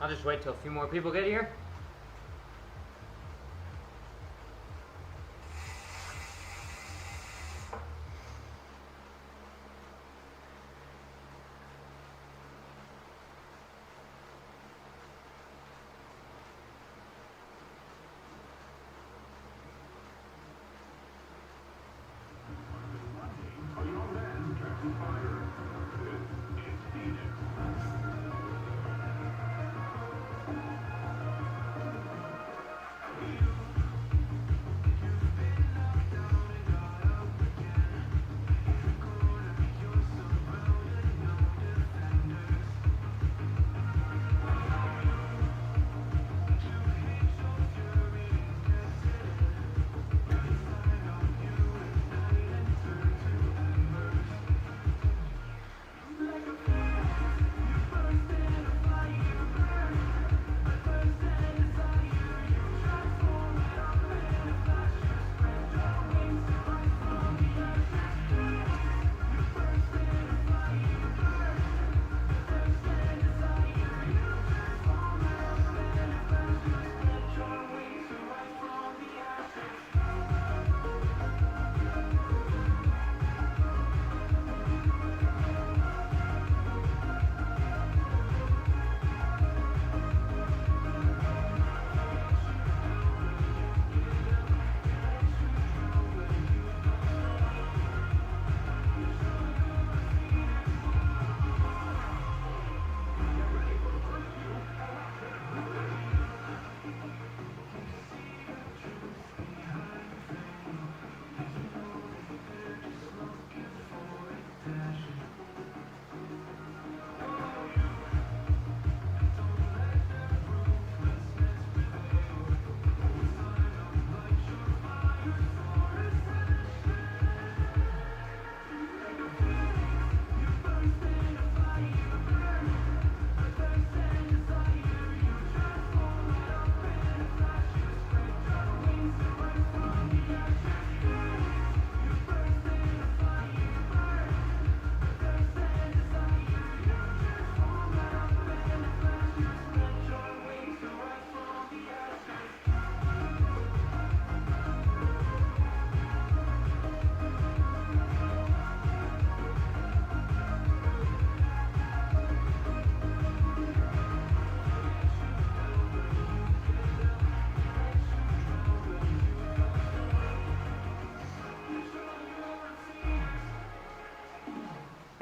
I'll just wait till a few more people get here.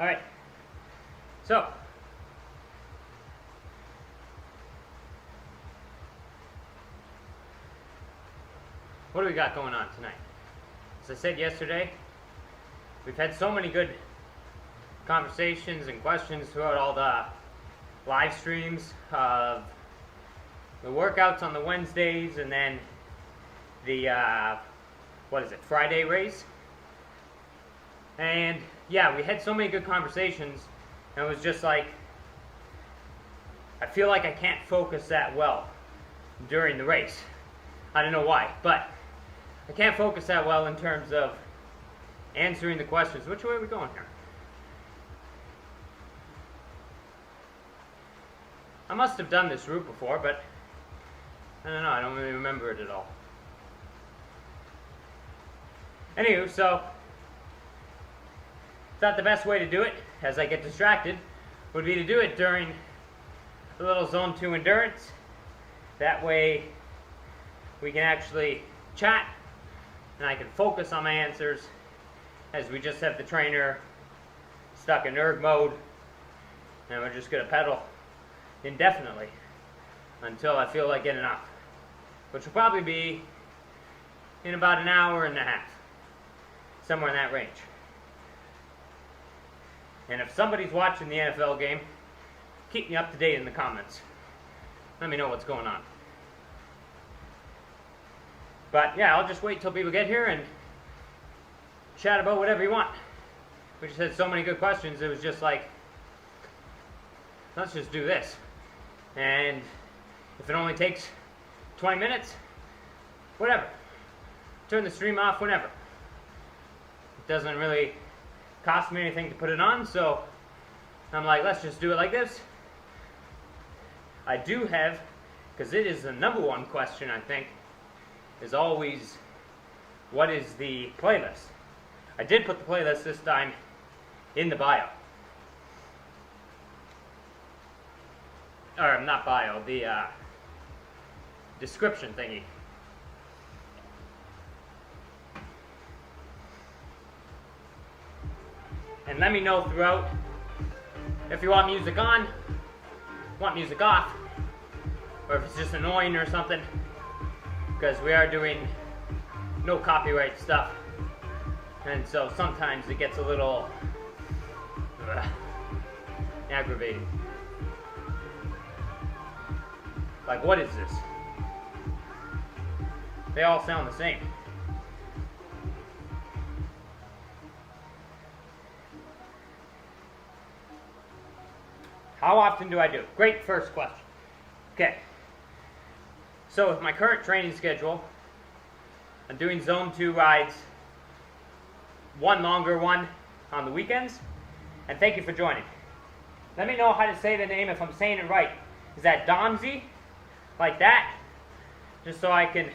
All right, so what do we got going on tonight? As I said yesterday, we've had so many good conversations and questions throughout all the live streams of the workouts on the Wednesdays and then the, Friday race. And yeah, we had so many good conversations, and it was just like, I feel like I can't focus that well during the race. I don't know why, but I can't focus that well in terms of answering the questions. Which way are we going here? I must have done this route before, but I don't know, I don't really remember it at all. Anywho, so thought the best way to do it, as I get distracted, would be to do it during a little Zone 2 endurance. That way we can actually chat and I can focus on my answers as we just have the trainer stuck in Erg mode and we're just going to pedal indefinitely until I feel like getting off, which will probably be in about an hour and a half, somewhere in that range. And if somebody's watching the NFL game, keep me up to date in the comments. Let me know what's going on. But yeah, I'll just wait till people get here and chat about whatever you want. We just had so many good questions, it was just like, let's just do this. And if it only takes 20 minutes, whatever. Turn the stream off whenever. It doesn't really cost me anything to put it on, so I'm like, let's just do it like this. I do have, because it is the #1 question, I think, is always, what is the playlist? I did put the playlist this time in the bio. Or not bio, the description thingy. And let me know throughout if you want music on, want music off, or if it's just annoying or something, because we are doing no copyright stuff, and so sometimes it gets a little aggravating. Like, what is this? They all sound the same. How often do I do? Great first question. Okay. So with my current training schedule, I'm doing Zone 2 rides, one longer one on the weekends, and thank you for joining. Let me know how to say the name if I'm saying it right. Is that Domsey? Like that? Just so I can,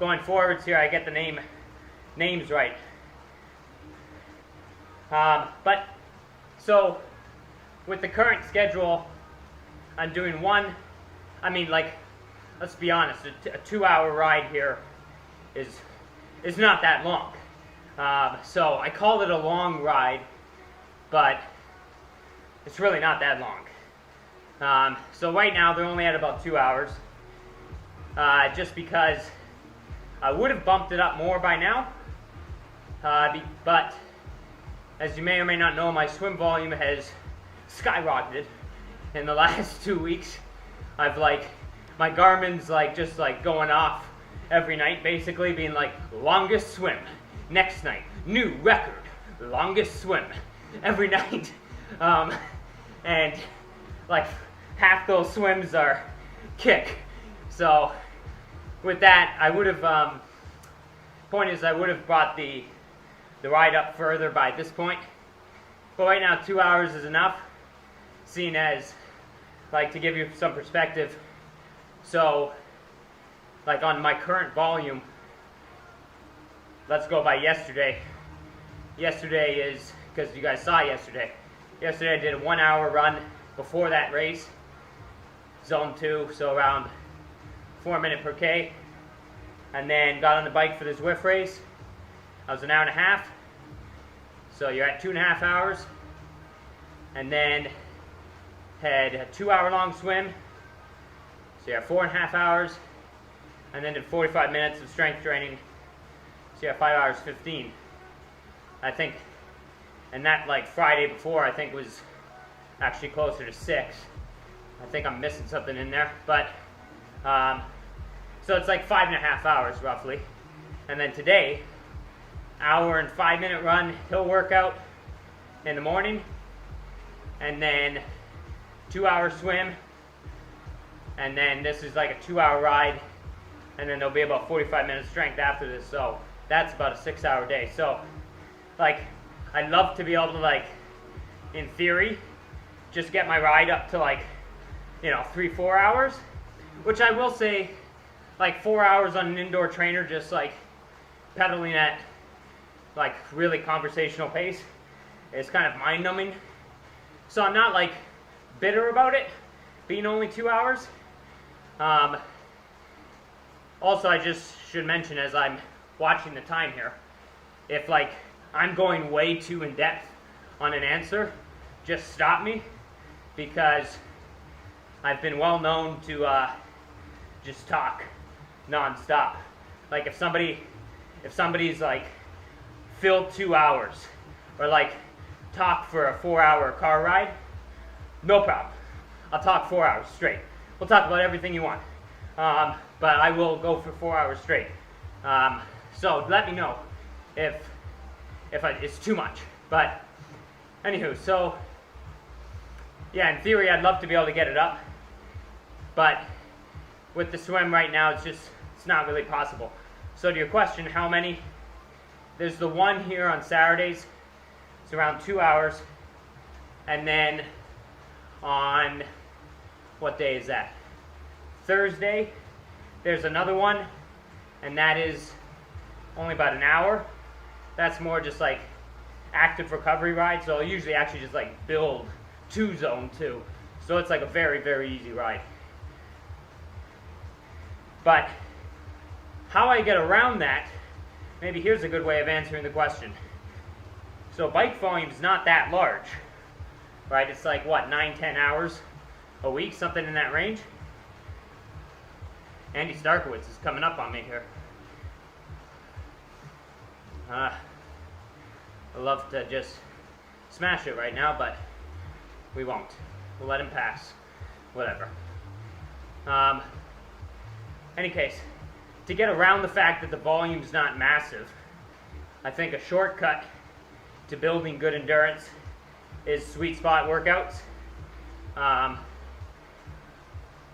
going forwards here, I get the names right. So with the current schedule, I'm doing let's be honest, a 2-hour ride here is not that long. So I call it a long ride, but it's really not that long. So right now they're only at about 2 hours, just because I would have bumped it up more by now, but as you may or may not know, my swim volume has skyrocketed in the last 2 weeks. I've my Garmin's just going off every night, basically being like, longest swim, next night, new record, longest swim, every night. And half those swims are kick. So with that, I would have, point is I would have brought the ride up further by this point. But right now 2 hours is enough, seeing as, to give you some perspective, so on my current volume, let's go by yesterday. Yesterday is, because you guys saw yesterday I did a 1 hour run before that race, Zone 2, so around 4 minutes per K, and then got on the bike for the Zwift race. I was an hour and a half, so you're at 2.5 hours, and then had a 2 hour long swim, so you're at 4.5 hours, and then did 45 minutes of strength training, so you're at 5 hours 15. I think, and that Friday before, I think was actually closer to 6. I think I'm missing something in there, but so it's 5.5 hours roughly. And then today, hour and 5 minute run, hill workout in the morning, and then 2 hour swim, and then this is a 2 hour ride, and then there'll be about 45 minutes strength after this, so that's about a 6 hour day. So I'd love to be able to in theory, just get my ride up to 3-4 hours, which I will say 4 hours on an indoor trainer, just pedaling at really conversational pace, is kind of mind numbing. So I'm not bitter about it being only 2 hours. Also, I just should mention, as I'm watching the time here, if I'm going way too in depth on an answer, just stop me, because I've been well known to just talk non-stop. If somebody's filled 2 hours, or talk for a 4 hour car ride, no problem. I'll talk 4 hours straight. We'll talk about everything you want, but I will go for 4 hours straight. So let me know if it's too much. But anywho, so yeah, in theory I'd love to be able to get it up, but with the swim right now it's not really possible. So to your question, how many? There's the one here on Saturdays. It's around 2 hours, and then on what day is that? Thursday. There's another one, and that is only about an hour. That's more just like active recovery ride, so I'll usually actually just like build to zone 2. So it's like a very, very easy ride. But how I get around that, maybe here's a good way of answering the question. So bike volume's not that large, right? It's like, what, 9-10 hours a week, something in that range? Andy Starkowitz is coming up on me here. I love to just smash it right now, but we won't. We'll let him pass. Whatever. Any case, to get around the fact that the volume's not massive, I think a shortcut to building good endurance is sweet spot workouts.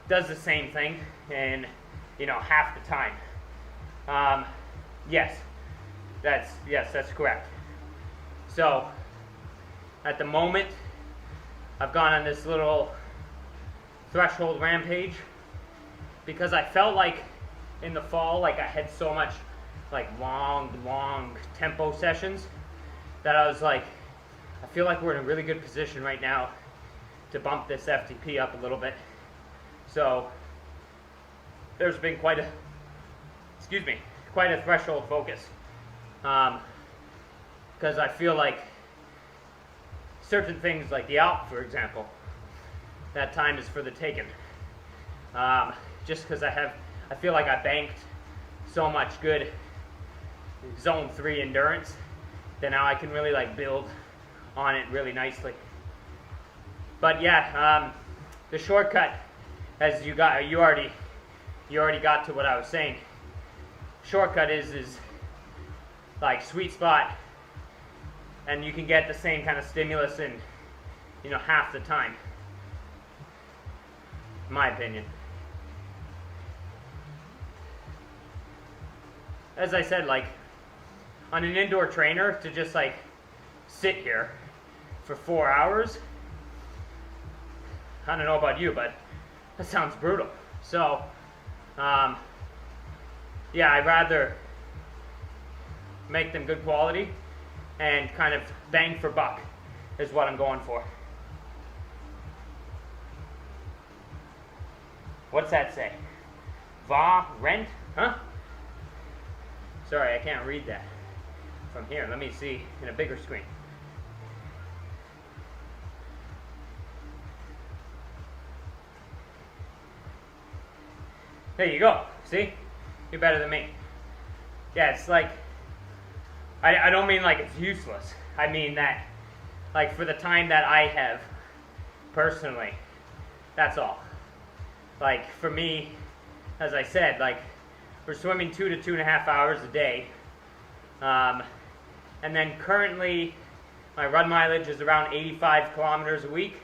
Does the same thing in, half the time. Yes, that's correct. So, at the moment, I've gone on this little threshold rampage because I felt like in the fall, like I had so much like long tempo sessions that I was like, I feel like we're in a really good position right now to bump this FTP up a little bit. So there's been quite a threshold focus. Because I feel like certain things like the Alp, for example, that time is for the taking. Just because I feel like I banked so much good zone 3 endurance that now I can really like build on it really nicely. But yeah, the shortcut, as you already got to what I was saying. Shortcut is like sweet spot, and you can get the same kind of stimulus in half the time, in my opinion. As I said, like on an indoor trainer, to just like sit here for 4 hours, I don't know about you, but that sounds brutal. So yeah, I'd rather make them good quality and kind of bang for buck is what I'm going for. What's that say? Va rent? Huh? Sorry, I can't read that from here. Let me see in a bigger screen. There you go. See? You're better than me. Yeah, it's like, I don't mean like it's useless. I mean that, like, for the time that I have, personally, that's all. Like, for me, as I said, like, we're swimming 2 to 2.5 hours a day. And then currently, my run mileage is around 85 kilometers a week.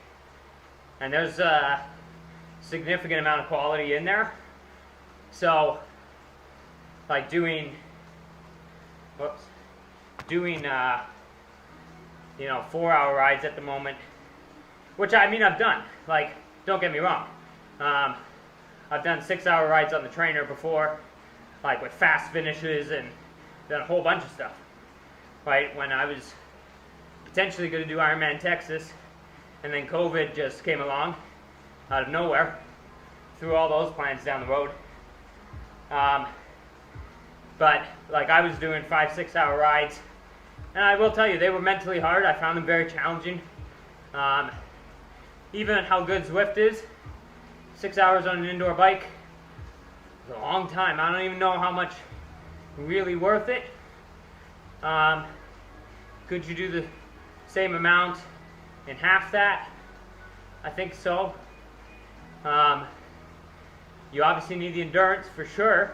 And there's a significant amount of quality in there. So, like doing 4-hour rides at the moment, which I mean I've done. Like, don't get me wrong. I've done 6-hour rides on the trainer before, like with fast finishes and done a whole bunch of stuff. Right, when I was potentially going to do Ironman Texas, and then COVID just came along out of nowhere, threw all those plans down the road. But like I was doing 5-6 hour rides, and I will tell you, they were mentally hard. I found them very challenging. Even how good Zwift is, 6 hours on an indoor bike is a long time. I don't even know how much really worth it. Could you do the same amount in half that? I think so. You obviously need the endurance for sure,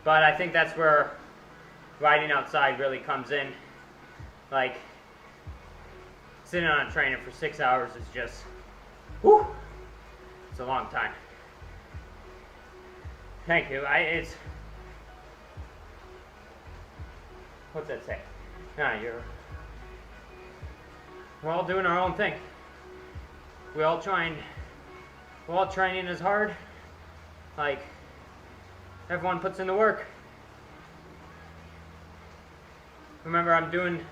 but I think that's where riding outside really comes in. Like, sitting on a trainer for 6 hours is just, whew, it's a long time. Thank you. What's that say? We're all doing our own thing. We all try and while training is hard, like, everyone puts in the work. Remember, I'm doing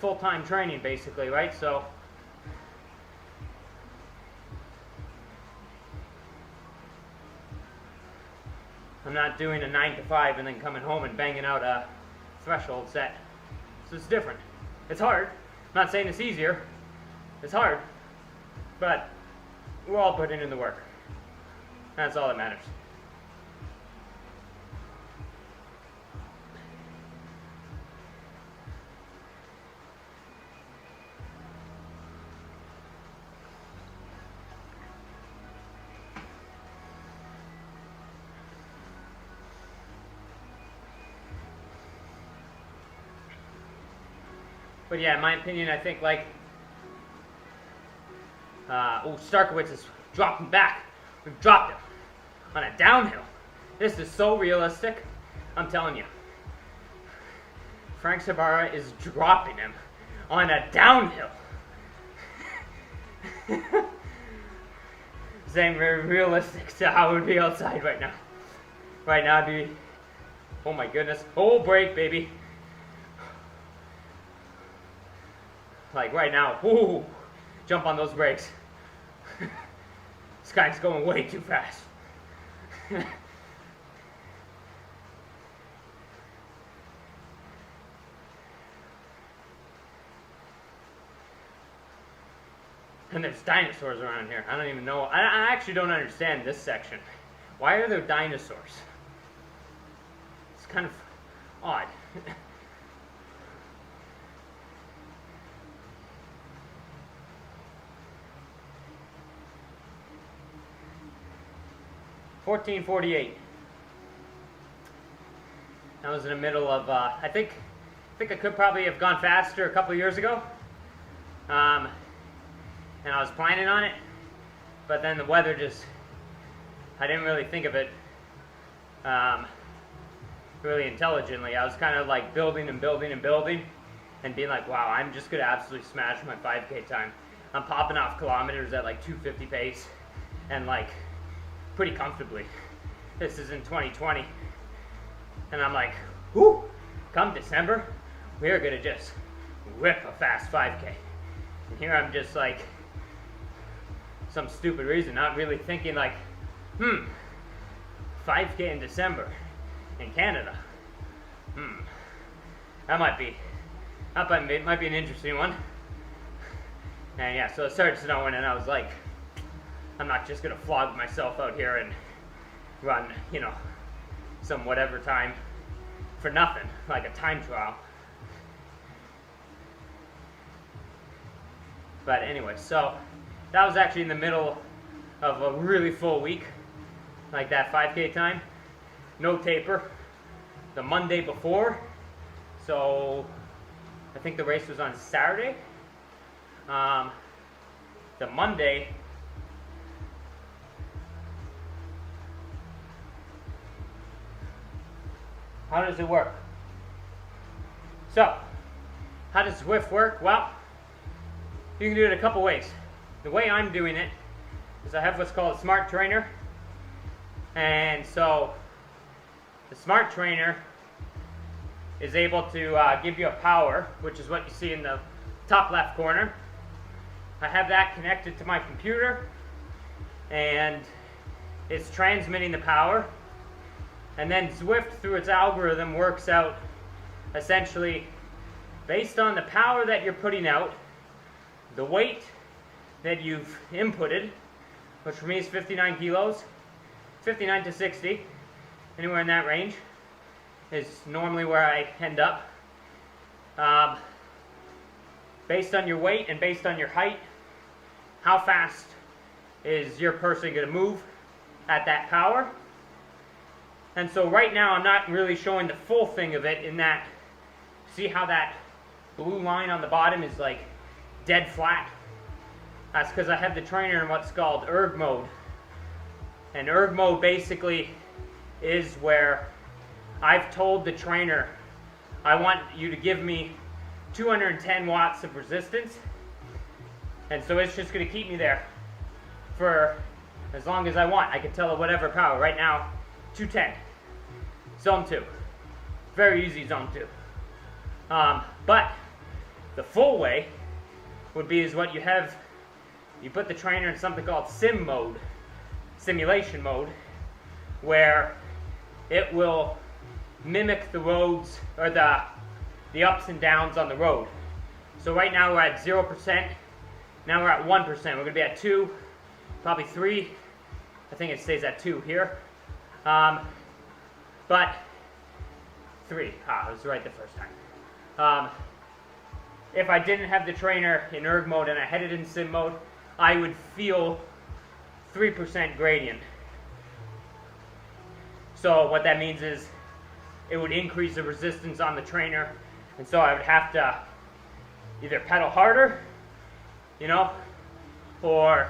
full-time training basically, right? So I'm not doing a 9 to 5 and then coming home and banging out a threshold set. So it's different. It's hard. I'm not saying it's easier. It's hard. But we're all putting in the work. That's all that matters. But yeah, in my opinion, I think like, Starkowitz is dropping back. We've dropped him on a downhill. This is so realistic. I'm telling you. Frank Sabara is dropping him on a downhill. Saying very realistic to how it would be outside right now. Right now it'd be, oh my goodness, oh brake baby. Like right now, whoo, jump on those brakes. This guy's going way too fast. And there's dinosaurs around here. I don't even know. I actually don't understand this section. Why are there dinosaurs? It's kind of odd. $14.48. That was in the middle of. I think I could probably have gone faster a couple of years ago. And I was planning on it, but then the weather just. I didn't really think of it really intelligently. I was kind of like building and building and building, and being like, wow, I'm just gonna absolutely smash my 5K time. I'm popping off kilometers at like 250 pace, and like. Pretty comfortably. This is in 2020. And I'm like, whoo, come December, we are gonna just whip a fast 5K. And here I'm just like, some stupid reason, not really thinking like, 5K in December in Canada. That might be an interesting one. And yeah, so it started snowing and I was like, I'm not just gonna flog myself out here and run, some whatever time for nothing, like a time trial. But anyway, so that was actually in the middle of a really full week, like that 5K time. No taper. The Monday before, so I think the race was on Saturday. The Monday. How does it work? So, how does Zwift work? Well, you can do it a couple ways. The way I'm doing it is I have what's called a smart trainer. And so, the smart trainer is able to give you a power, which is what you see in the top left corner. I have that connected to my computer, and it's transmitting the power. And then Zwift, through its algorithm, works out essentially based on the power that you're putting out, the weight that you've inputted, which for me is 59 kilos, 59 to 60, anywhere in that range is normally where I end up. Based on your weight and based on your height, how fast is your person going to move at that power? And so right now I'm not really showing the full thing of it in that, see how that blue line on the bottom is like dead flat? That's because I have the trainer in what's called Erg Mode. And Erg Mode basically is where I've told the trainer, I want you to give me 210 watts of resistance. And so it's just going to keep me there for as long as I want. I can tell it whatever power. Right now, 210. Zone 2. Very easy zone 2. But the full way would be is what you have. You put the trainer in something called sim mode, simulation mode, where it will mimic the roads or the ups and downs on the road. So right now we're at 0%. Now we're at 1%. We're going to be at 2, probably 3. I think it stays at 2 here. But 3. I was right the first time. If I didn't have the trainer in erg mode and I had it in sim mode, I would feel 3% gradient. So what that means is it would increase the resistance on the trainer, and so I would have to either pedal harder, you know, or,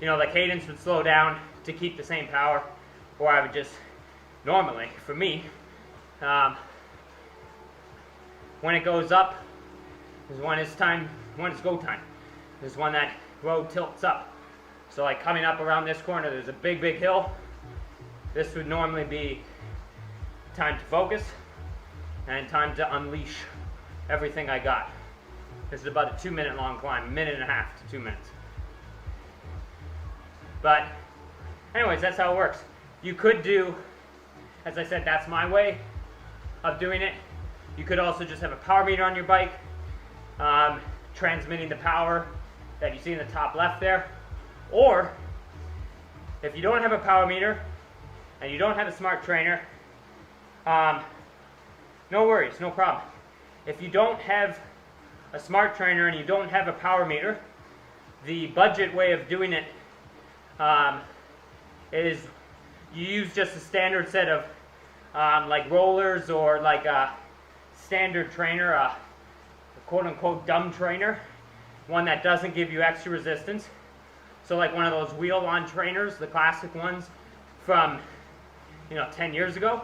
you know, the cadence would slow down to keep the same power, or I would just, normally, for me, when it goes up, is when it's go time. There's one that road tilts up. So like coming up around this corner, there's a big hill. This would normally be time to focus and time to unleash everything I got. This is about a 2-minute long climb, 1.5 minutes to 2 minutes. But anyways, that's how it works. You could do, as I said, that's my way of doing it. You could also just have a power meter on your bike, transmitting the power that you see in the top left there. Or, if you don't have a power meter and you don't have a smart trainer, no worries, no problem. If you don't have a smart trainer and you don't have a power meter, the budget way of doing it is you use just a standard set of like rollers, or like a standard trainer, a quote-unquote dumb trainer, one that doesn't give you extra resistance. So like one of those wheel-on trainers, the classic ones from, you know, 10 years ago.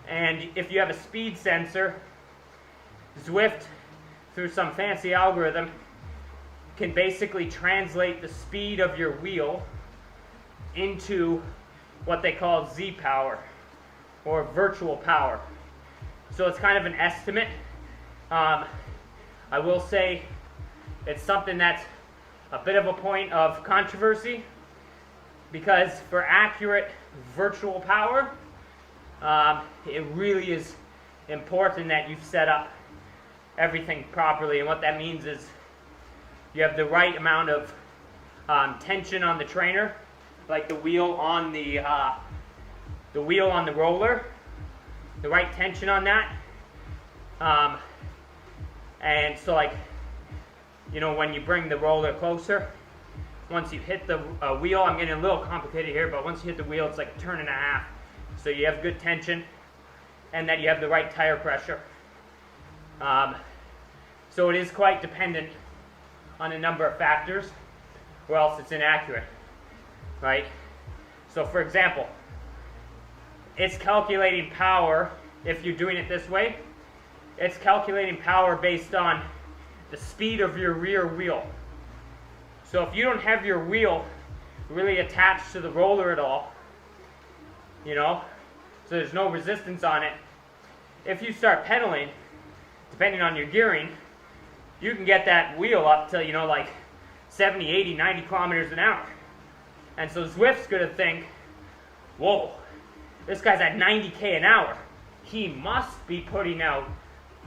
And if you have a speed sensor, Zwift, through some fancy algorithm, can basically translate the speed of your wheel into what they call Z power, or virtual power. So it's kind of an estimate. I will say it's something that's a bit of a point of controversy, because for accurate virtual power, it really is important that you've set up everything properly. And what that means is you have the right amount of tension on the trainer, like the wheel on the roller, the right tension on that. And so, like, you know, when you bring the roller closer, once you hit the wheel, I'm getting a little complicated here, but once you hit the wheel, it's like a turn and a half. So you have good tension, and that you have the right tire pressure. So it is quite dependent on a number of factors, or else it's inaccurate, right? So for example, it's calculating power. If you're doing it this way, it's calculating power based on the speed of your rear wheel. So if you don't have your wheel really attached to the roller at all, you know, so there's no resistance on it, if you start pedaling, depending on your gearing, you can get that wheel up to, you know, like 70, 80, 90 kilometers an hour. And so Zwift's going to think, whoa, this guy's at 90k an hour. He must be putting out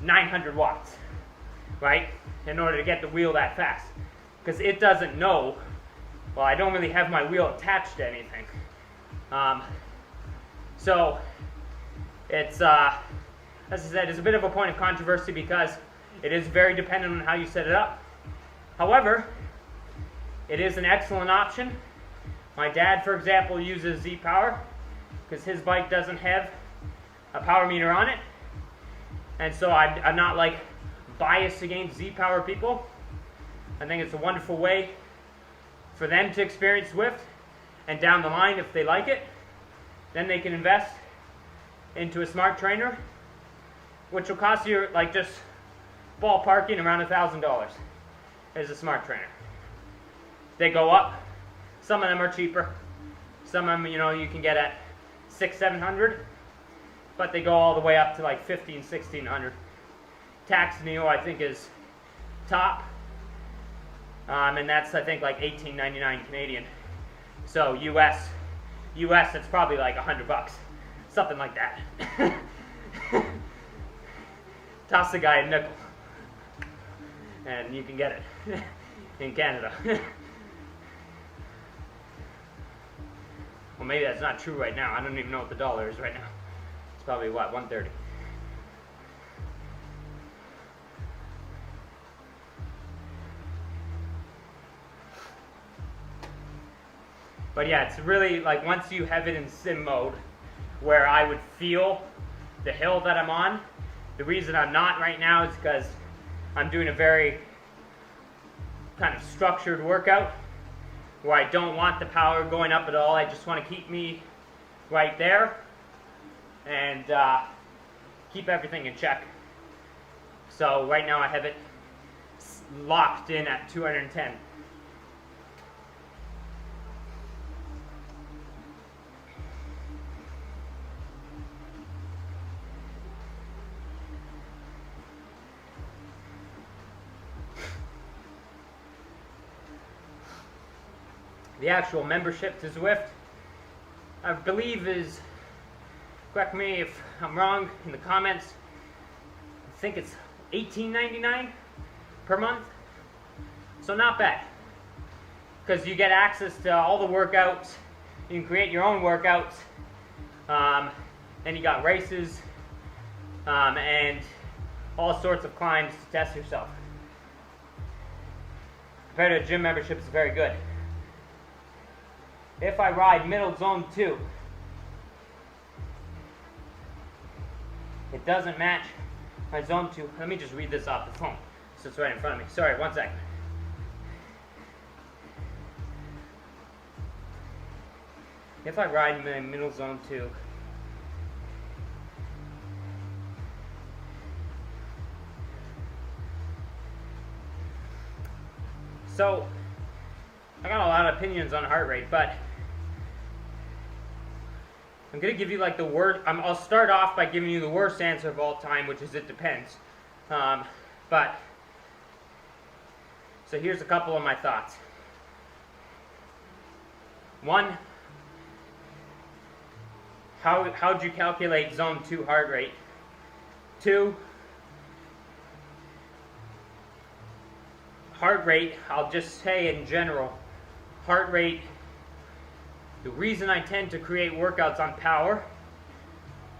900 watts, right, in order to get the wheel that fast. Because it doesn't know, well, I don't really have my wheel attached to anything. So it's, as I said, it's a bit of a point of controversy because it is very dependent on how you set it up. However, it is an excellent option. My dad, for example, uses Z-Power because his bike doesn't have a power meter on it. And so I'm not like biased against Z-Power people. I think it's a wonderful way for them to experience Zwift. And down the line, if they like it, then they can invest into a smart trainer, which will cost you like just ballparking around $1,000 as a smart trainer. They go up Some of them are cheaper. Some of them, you know, you can get at $600-700, but they go all the way up to like $1,500-1,600. Tax Neo, I think, is top, and that's, I think, like $18.99 Canadian. So US, it's probably like $100, something like that. Toss the guy a nickel, and you can get it in Canada. Well, maybe that's not true right now. I don't even know what the dollar is right now. It's probably, what, 130. But yeah, it's really like once you have it in sim mode, where I would feel the hill that I'm on. The reason I'm not right now is because I'm doing a very kind of structured workout where I don't want the power going up at all. I just want to keep me right there and keep everything in check. So right now I have it locked in at 210. The actual membership to Zwift, I believe, is, correct me if I'm wrong in the comments, I think it's $18.99 per month. So not bad, because you get access to all the workouts. You can create your own workouts. Then you got races and all sorts of climbs to test yourself. Compared to a gym membership, it's very good. If I ride middle zone 2, it doesn't match my zone 2. Let me just read this off the phone, so it's right in front of me. Sorry, 1 second. If I ride my middle zone 2, so I got a lot of opinions on heart rate, but I'm going to give you like the worst. I'll start off by giving you the worst answer of all time, which is it depends. But so here's a couple of my thoughts. 1, how'd you calculate zone 2 heart rate? 2, heart rate, I'll just say in general, heart rate, the reason I tend to create workouts on power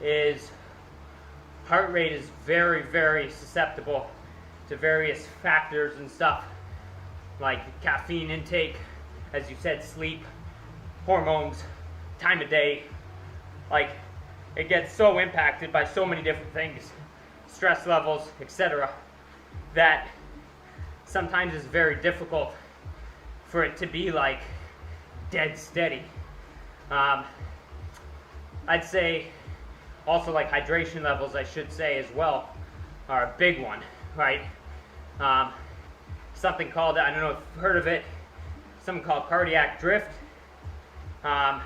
is heart rate is very, very susceptible to various factors and stuff, like caffeine intake, as you said, sleep, hormones, time of day. Like, it gets so impacted by so many different things, stress levels, etc., that sometimes it's very difficult for it to be like dead steady. I'd say also like hydration levels, I should say as well, are a big one, right? Something called, I don't know if you've heard of it, something called cardiac drift. And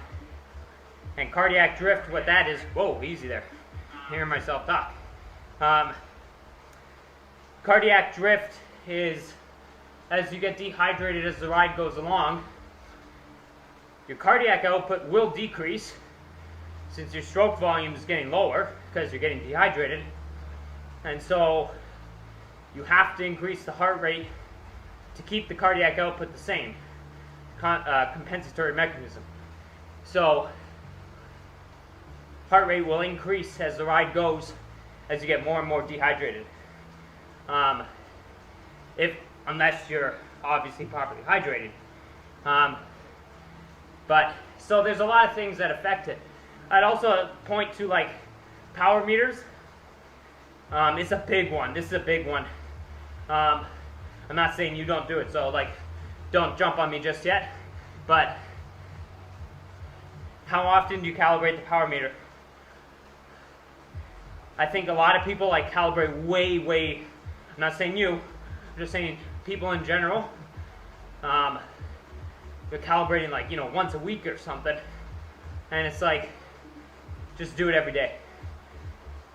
cardiac drift, what that is, whoa, easy there, I'm hearing myself talk. Cardiac drift is as you get dehydrated as the ride goes along, your cardiac output will decrease since your stroke volume is getting lower because you're getting dehydrated. And so you have to increase the heart rate to keep the cardiac output the same. Compensatory mechanism. So heart rate will increase as the ride goes as you get more and more dehydrated. Unless you're obviously properly hydrated. But so there's a lot of things that affect it. I'd also point to like power meters. It's a big one. This is a big one. I'm not saying you don't do it, so like don't jump on me just yet. But how often do you calibrate the power meter? I think a lot of people like calibrate way, I'm not saying you, I'm just saying people in general. you're calibrating like, once a week or something. And it's like, just do it every day.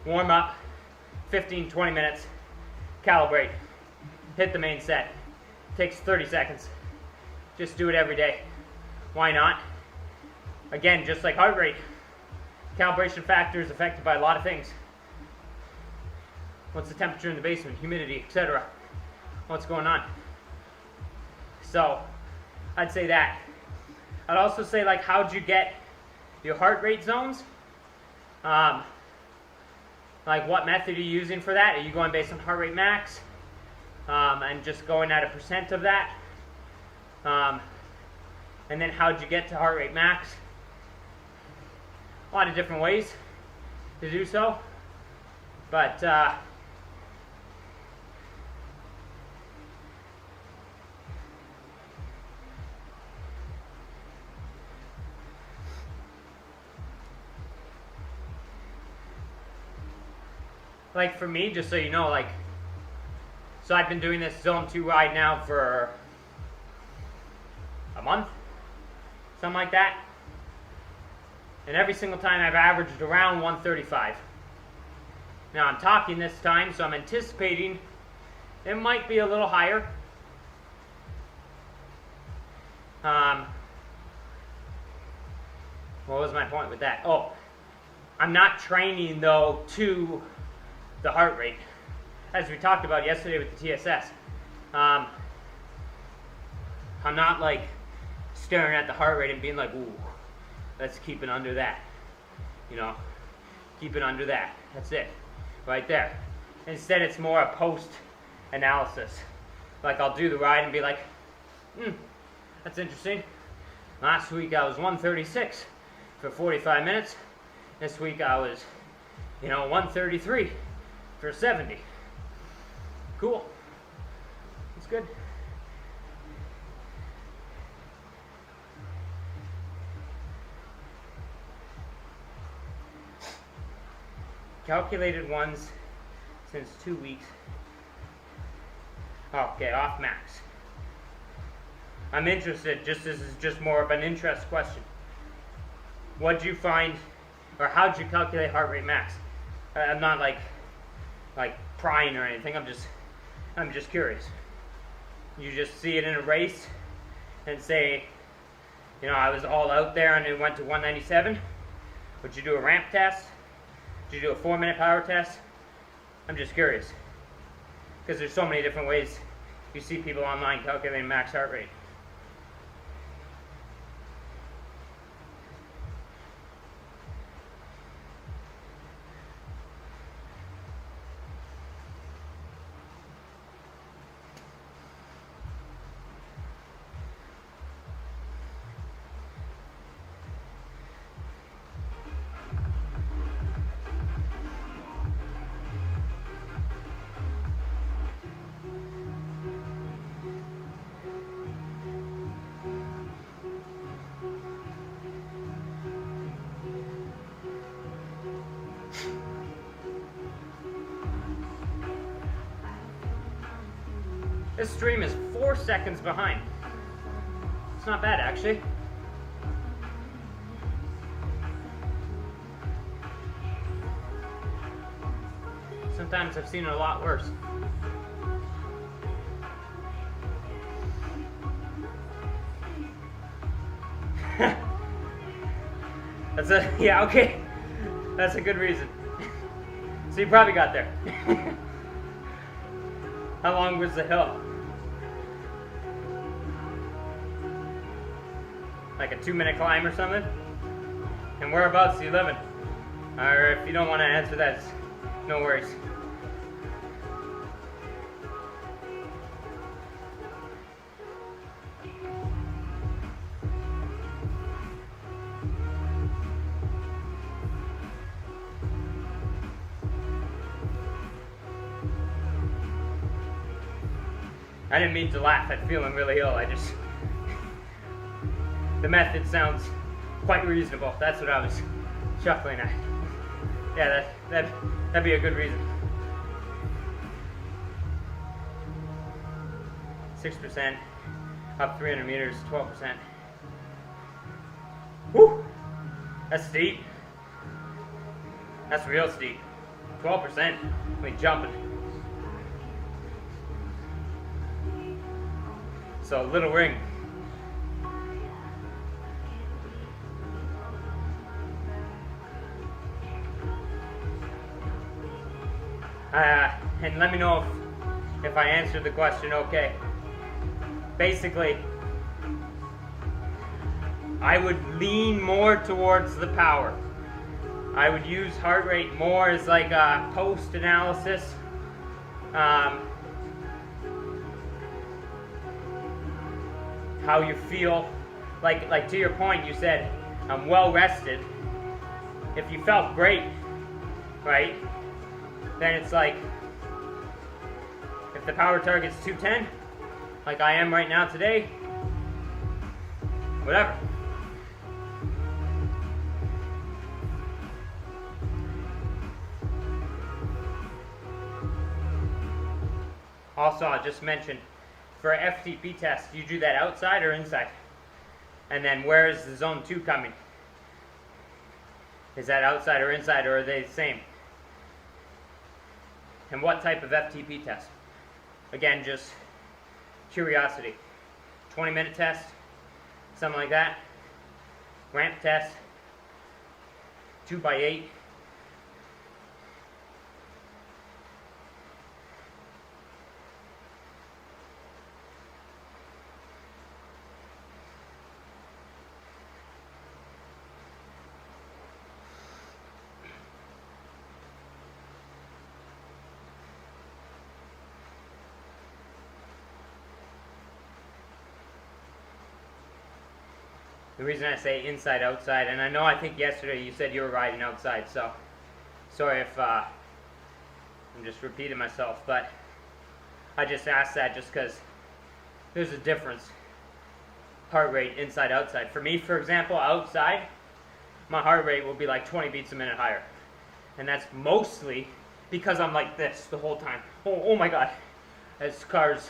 Warm up, 15, 20 minutes, calibrate, hit the main set. Takes 30 seconds. Just do it every day. Why not? Again, just like heart rate, calibration factor is affected by a lot of things. What's the temperature in the basement, humidity, etc. What's going on? So, I'd say that. I'd also say, like, how'd you get your heart rate zones? Like, what method are you using for that? Are you going based on heart rate max? And just going at a percent of that? And then how'd you get to heart rate max? A lot of different ways to do so. But, like for me, just so you know, like, so I've been doing this Zone 2 ride now for a month, something like that. And every single time I've averaged around 135. Now I'm talking this time, so I'm anticipating it might be a little higher. What was my point with that? Oh, I'm not training though to the heart rate, as we talked about yesterday with the TSS. I'm not like staring at the heart rate and being like, ooh, let's keep it under that. Keep it under that. That's it, right there. Instead, it's more a post-analysis. Like, I'll do the ride and be like, that's interesting. Last week I was 136 for 45 minutes. This week I was, 133 for 70. Cool. That's good. Calculated ones since 2 weeks. Okay, off max. I'm interested, this is just more of an interest question. What'd you find, or how'd you calculate heart rate max? I'm not like prying or anything, I'm just curious. You just see it in a race and say, I was all out there and it went to 197. Would you do a ramp test? Did you do a 4-minute power test? I'm just curious. Because there's so many different ways you see people online calculating max heart rate. This stream is 4 seconds behind. It's not bad, actually. Sometimes I've seen it a lot worse. Yeah, okay. That's a good reason. So you probably got there. How long was the hill? Like a 2-minute climb or something? And whereabouts do you live in? Or if you don't want to answer that, no worries. I didn't mean to laugh at feeling really ill. The method sounds quite reasonable. That's what I was chuckling at. Yeah, that'd be a good reason. 6%, up 300 meters, 12%. Whew, that's steep. That's real steep. 12%, like jumping. So little ring. And let me know if I answered the question okay. Basically, I would lean more towards the power. I would use heart rate more as like a post-analysis. How you feel. Like to your point, you said, I'm well rested. If you felt great, right, then it's like, if the power target's 210, like I am right now today, whatever. Also, I'll just mention, for a FTP test, you do that outside or inside? And then where is the zone 2 coming? Is that outside or inside, or are they the same? And what type of FTP test? Again, just curiosity. 20-minute test, something like that. Ramp test, 2x8. The reason I say inside, outside, and I know I think yesterday you said you were riding outside, so sorry if I'm just repeating myself, but I just asked that just because there's a difference. Heart rate inside, outside. For me, for example, outside, my heart rate will be like 20 beats a minute higher. And that's mostly because I'm like this the whole time. Oh my God, as cars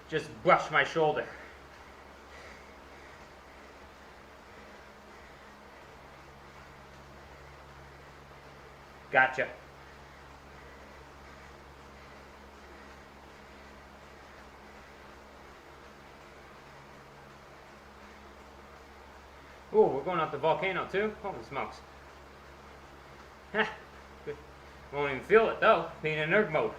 just brush my shoulder. Gotcha. Oh, we're going up the volcano too? Holy smokes. Heh. Won't even feel it though, being in Erg Mode.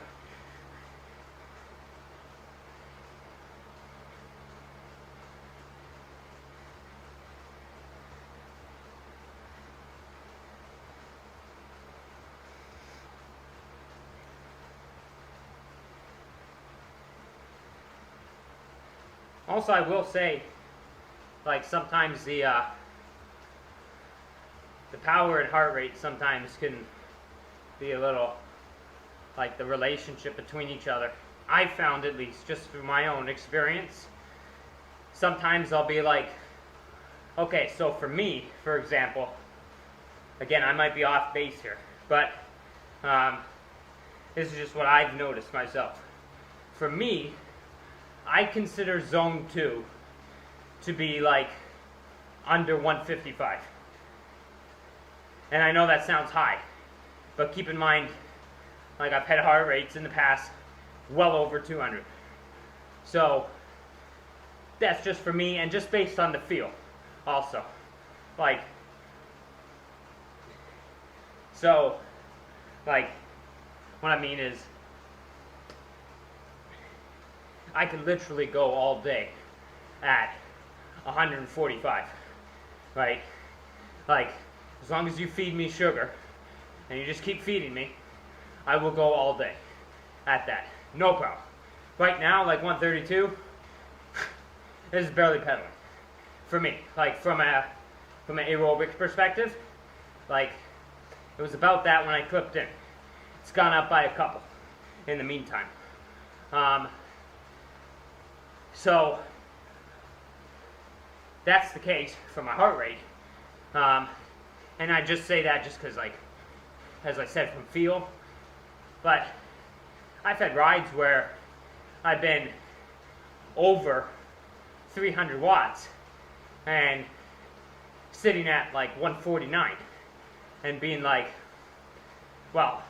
Also, I will say, like sometimes the power and heart rate sometimes can be a little, like the relationship between each other. I found, at least, just through my own experience, sometimes I'll be like, okay, so for me, for example, again, I might be off base here, but this is just what I've noticed myself. For me, I consider zone 2 to be like under 155. And I know that sounds high, but keep in mind, like I've had heart rates in the past well over 200. So that's just for me, and just based on the feel also. Like, so, like, what I mean is, I could literally go all day at 145, right? Like, as long as you feed me sugar, and you just keep feeding me, I will go all day at that, no problem. Right now, like 132, this is barely pedaling for me. Like from an aerobic perspective, like it was about that when I clipped in. It's gone up by a couple in the meantime. So that's the case for my heart rate. And I just say that just because, like, as I said, from feel. But I've had rides where I've been over 300 watts and sitting at like 149 and being like, well,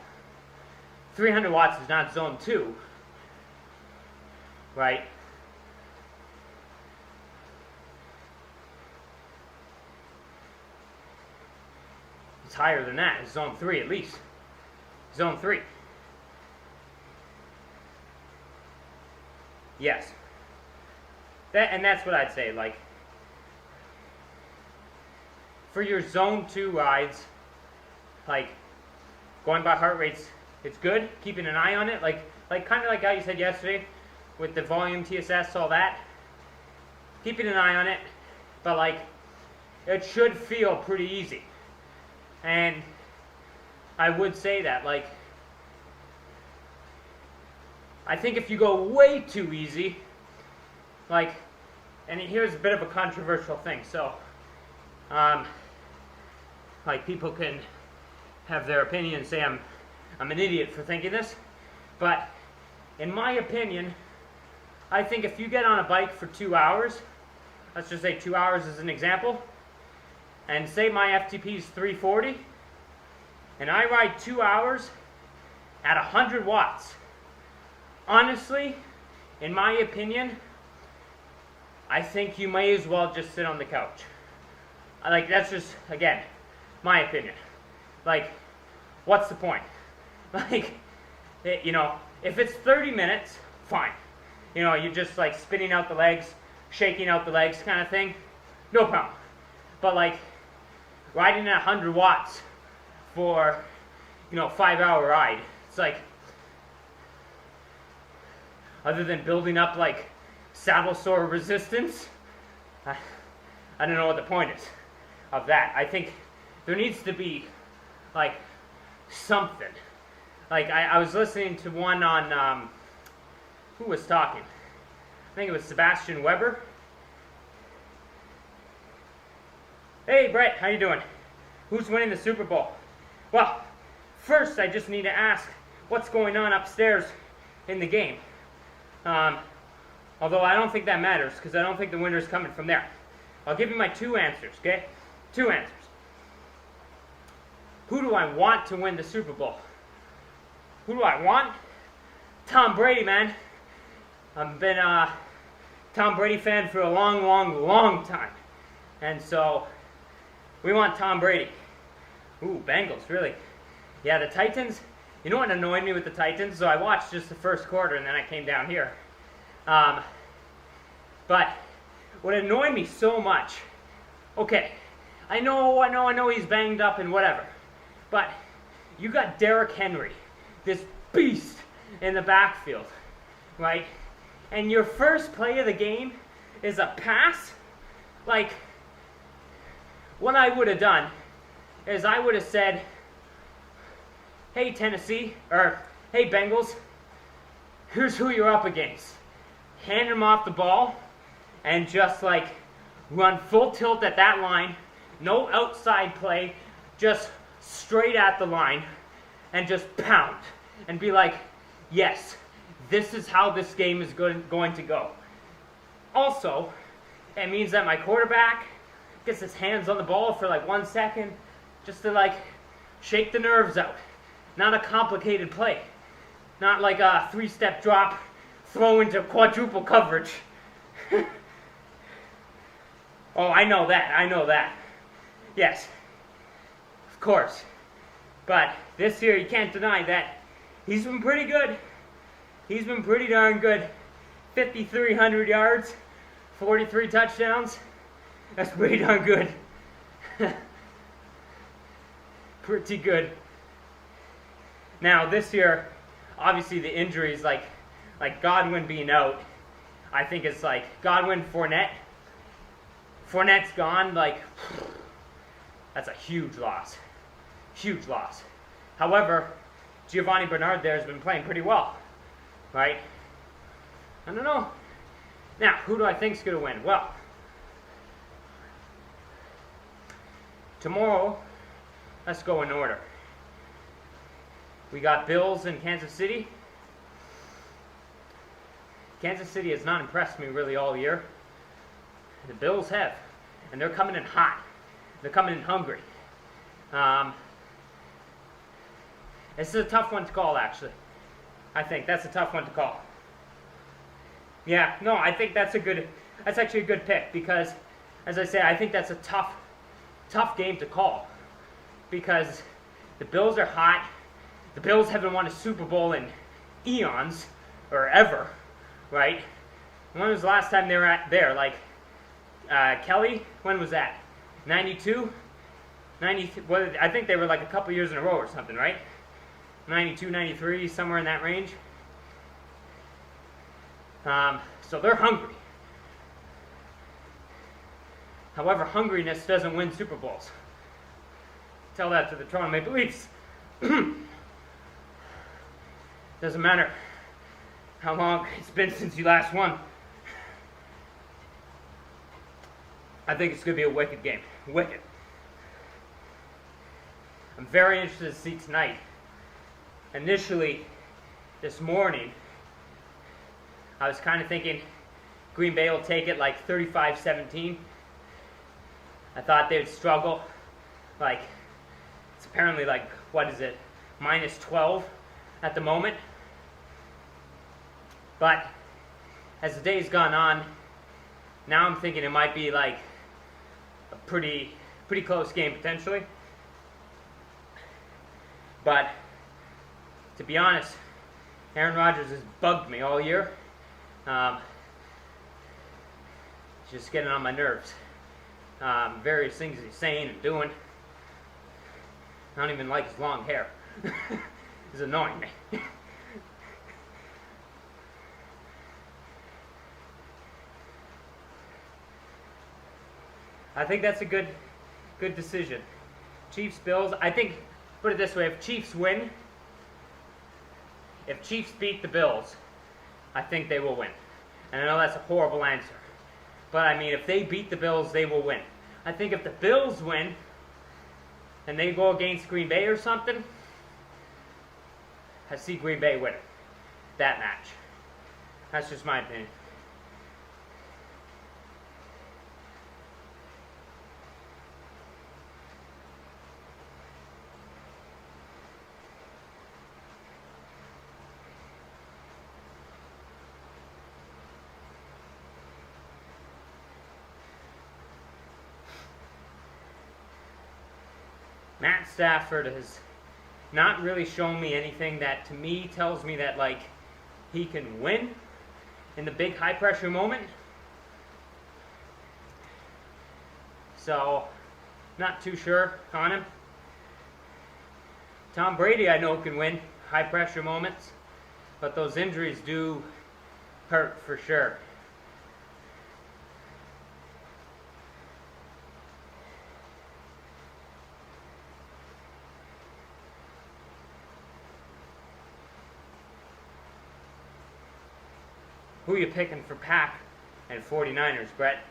300 watts is not zone 2, right? It's higher than that. It's zone 3 at least. Zone 3. Yes. And that's what I'd say. Like, for your zone 2 rides, like, going by heart rates, it's good. Keeping an eye on it. Like kind of like how you said yesterday with the volume, TSS, all that. Keeping an eye on it. But, like, it should feel pretty easy. And I would say that, like, I think if you go way too easy, like, and here's a bit of a controversial thing, so, like, people can have their opinion and say I'm an idiot for thinking this, but in my opinion, I think if you get on a bike for 2 hours, let's just say 2 hours as an example, and say my FTP is 340, and I ride 2 hours at 100 watts, honestly, in my opinion, I think you may as well just sit on the couch. Like, that's just, again, my opinion. Like, what's the point? Like, you know, if it's 30 minutes, fine. You know, you're just like spinning out the legs, shaking out the legs kind of thing, no problem. But like, riding at 100 watts for, you know, 5-hour ride, it's like, other than building up like saddle sore resistance, I don't know what the point is of that. I think there needs to be like something. Like I was listening to one on, who was talking? I think it was Sebastian Weber. Hey Brett, how you doing? Who's winning the Super Bowl? Well, first I just need to ask what's going on upstairs in the game. Although I don't think that matters, because I don't think the winner's coming from there. I'll give you my 2 answers, okay? 2 answers. Who do I want to win the Super Bowl? Who do I want? Tom Brady, man. I've been a Tom Brady fan for a long, long, long time. And so, we want Tom Brady. Ooh, Bengals, really. Yeah, the Titans, you know what annoyed me with the Titans? So I watched just the first quarter and then I came down here. But what annoyed me so much, okay, I know he's banged up and whatever, but you got Derrick Henry, this beast in the backfield, right? And your first play of the game is a pass? Like, what I would have done is I would have said, hey Tennessee, or hey Bengals, here's who you're up against. Hand him off the ball and just like run full tilt at that line, no outside play, just straight at the line and just pound and be like, yes, this is how this game is going to go. Also, it means that my quarterback gets his hands on the ball for like 1 second just to like shake the nerves out. Not a complicated play. Not like a 3-step drop, throw into quadruple coverage. Oh, I know that. Yes, of course. But this year, you can't deny that he's been pretty good. He's been pretty darn good. 5,300 yards, 43 touchdowns. That's pretty darn good. Pretty good. Now, this year, obviously the injuries, like Godwin being out, I think it's like Godwin, Fournette. Fournette's gone, like, that's a huge loss. Huge loss. However, Giovanni Bernard there has been playing pretty well, right? I don't know. Now, who do I think is going to win? Well, tomorrow, let's go in order. We got Bills in Kansas City. Kansas City has not impressed me really all year. The Bills have, and they're coming in hot. They're coming in hungry. This is a tough one to call, actually. I think that's a tough one to call. Yeah, no, I think that's actually a good pick because, as I say, I think that's a tough game to call because the Bills are hot. The Bills haven't won a Super Bowl in eons or ever, right? When was the last time they were there? Like, Kelly, when was that? 92? 90, well, I think they were like a couple years in a row or something, right? 92, 93, somewhere in that range. So they're hungry. However, hungriness doesn't win Super Bowls. Tell that to the Toronto Maple Leafs. Doesn't matter how long it's been since you last won. I think it's going to be a wicked game. Wicked. I'm very interested to see tonight. Initially, this morning, I was kind of thinking Green Bay will take it like 35-17. I thought they would struggle. Like, it's apparently like, what is it, minus 12 at the moment. But as the day's gone on, now I'm thinking it might be like a pretty close game potentially. But to be honest, Aaron Rodgers has bugged me all year. Just getting on my nerves. Various things he's saying and doing. I don't even like his long hair. It's annoying me. I think that's a good decision. Chiefs, Bills. I think, put it this way, if Chiefs win, if Chiefs beat the Bills, I think they will win. And I know that's a horrible answer. But I mean, if they beat the Bills, they will win. I think if the Bills win, and they go against Green Bay or something, I see Green Bay win that match. That's just my opinion. Matt Stafford has not really shown me anything that to me tells me that like he can win in the big high pressure moment. So not too sure on him. Tom Brady I know can win high pressure moments, but those injuries do hurt for sure. Who are you picking for Pack and 49ers, Brett?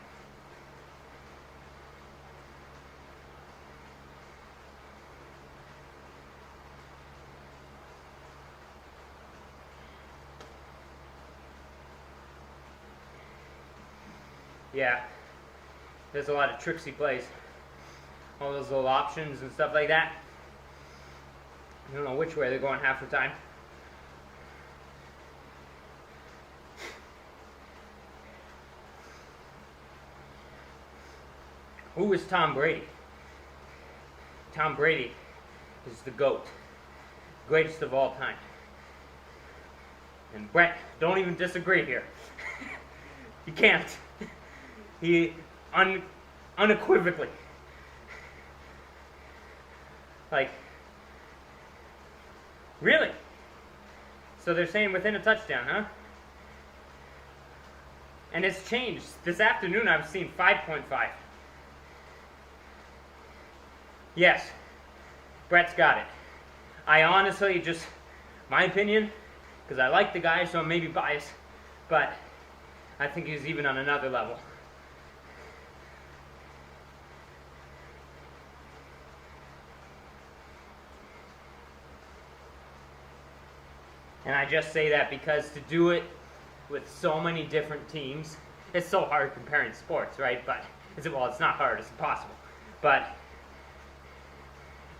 Yeah, there's a lot of tricksy plays. All those little options and stuff like that. I don't know which way they're going half the time. Who is Tom Brady? Tom Brady is the GOAT. Greatest of all time. And Brett, don't even disagree here. You can't. He unequivocally. Like, really? So they're saying within a touchdown, huh? And it's changed. This afternoon I've seen 5.5. Yes, Brett's got it. I honestly just, my opinion, because I like the guy, so I'm maybe biased, but I think he's even on another level. And I just say that because to do it with so many different teams, it's so hard comparing sports, right? But, well, it's not hard, it's impossible. But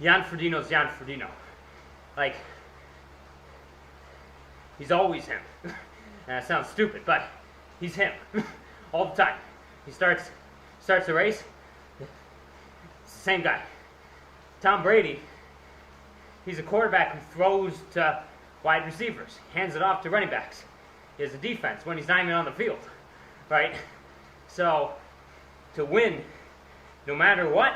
Jan Frodeno's Jan Frodeno. Like, he's always him. And that sounds stupid, but he's him all the time. He starts a race, it's the same guy. Tom Brady, he's a quarterback who throws to wide receivers, hands it off to running backs. He has a defense when he's not even on the field, right? So, to win, no matter what,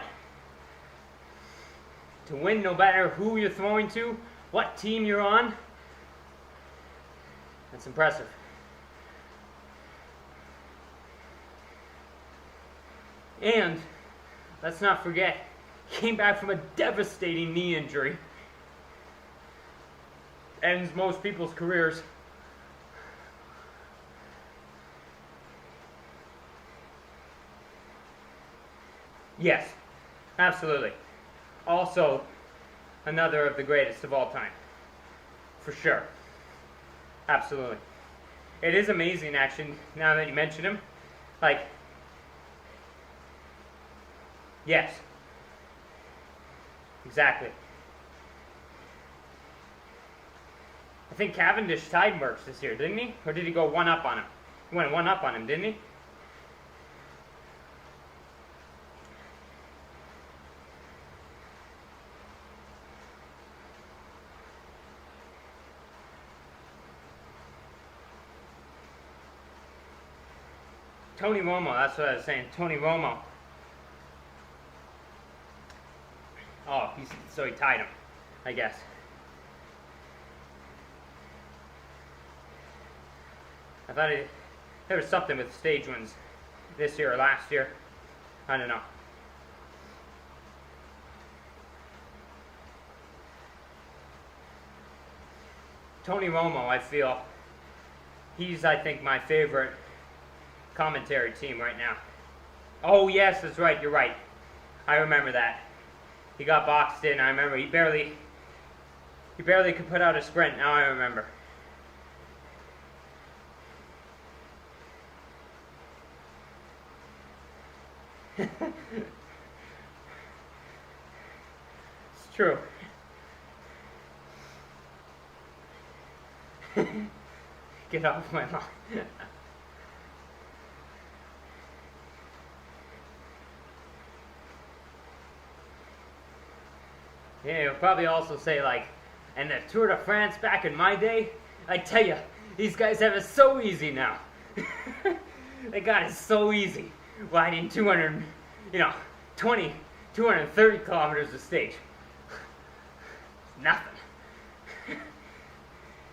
to win no matter who you're throwing to, what team you're on, that's impressive. And let's not forget, he came back from a devastating knee injury. Ends most people's careers. Yes, absolutely. Also, another of the greatest of all time. For sure. Absolutely. It is amazing, actually, now that you mention him. Like, yes. Exactly. I think Cavendish tied Merckx this year, didn't he? Or did he go one up on him? He went one up on him, didn't he? Tony Romo, that's what I was saying. Tony Romo. Oh, so he tied him, I guess. I thought there was something with stage wins this year or last year. I don't know. Tony Romo, I feel, he's, I think, my favorite commentary team right now. Oh, yes, that's right, you're right. I remember that. He got boxed in, I remember. He barely could put out a sprint, now I remember. It's true. Get off my lawn. Yeah, you'll probably also say, like, and the Tour de France back in my day, I tell you, these guys have it so easy now. They got it so easy. Riding 230 kilometers a stage. Nothing.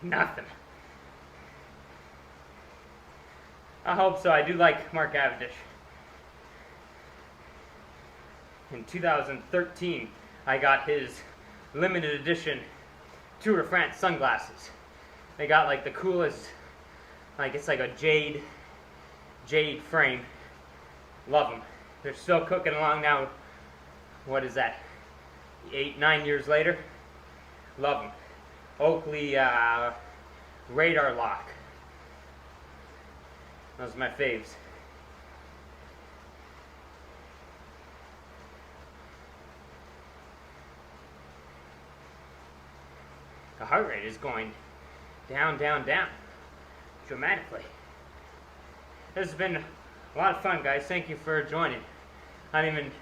Nothing. I hope so. I do like Mark Cavendish. In 2013, I got his limited edition Tour de France sunglasses. They got like the coolest, like it's like a jade frame. Love them. They're still cooking along now. What is that? 8-9 years later. Love them. Oakley radar lock. Those are my faves. The heart rate is going down, down, down dramatically. This has been a lot of fun, guys. Thank you for joining. I didn't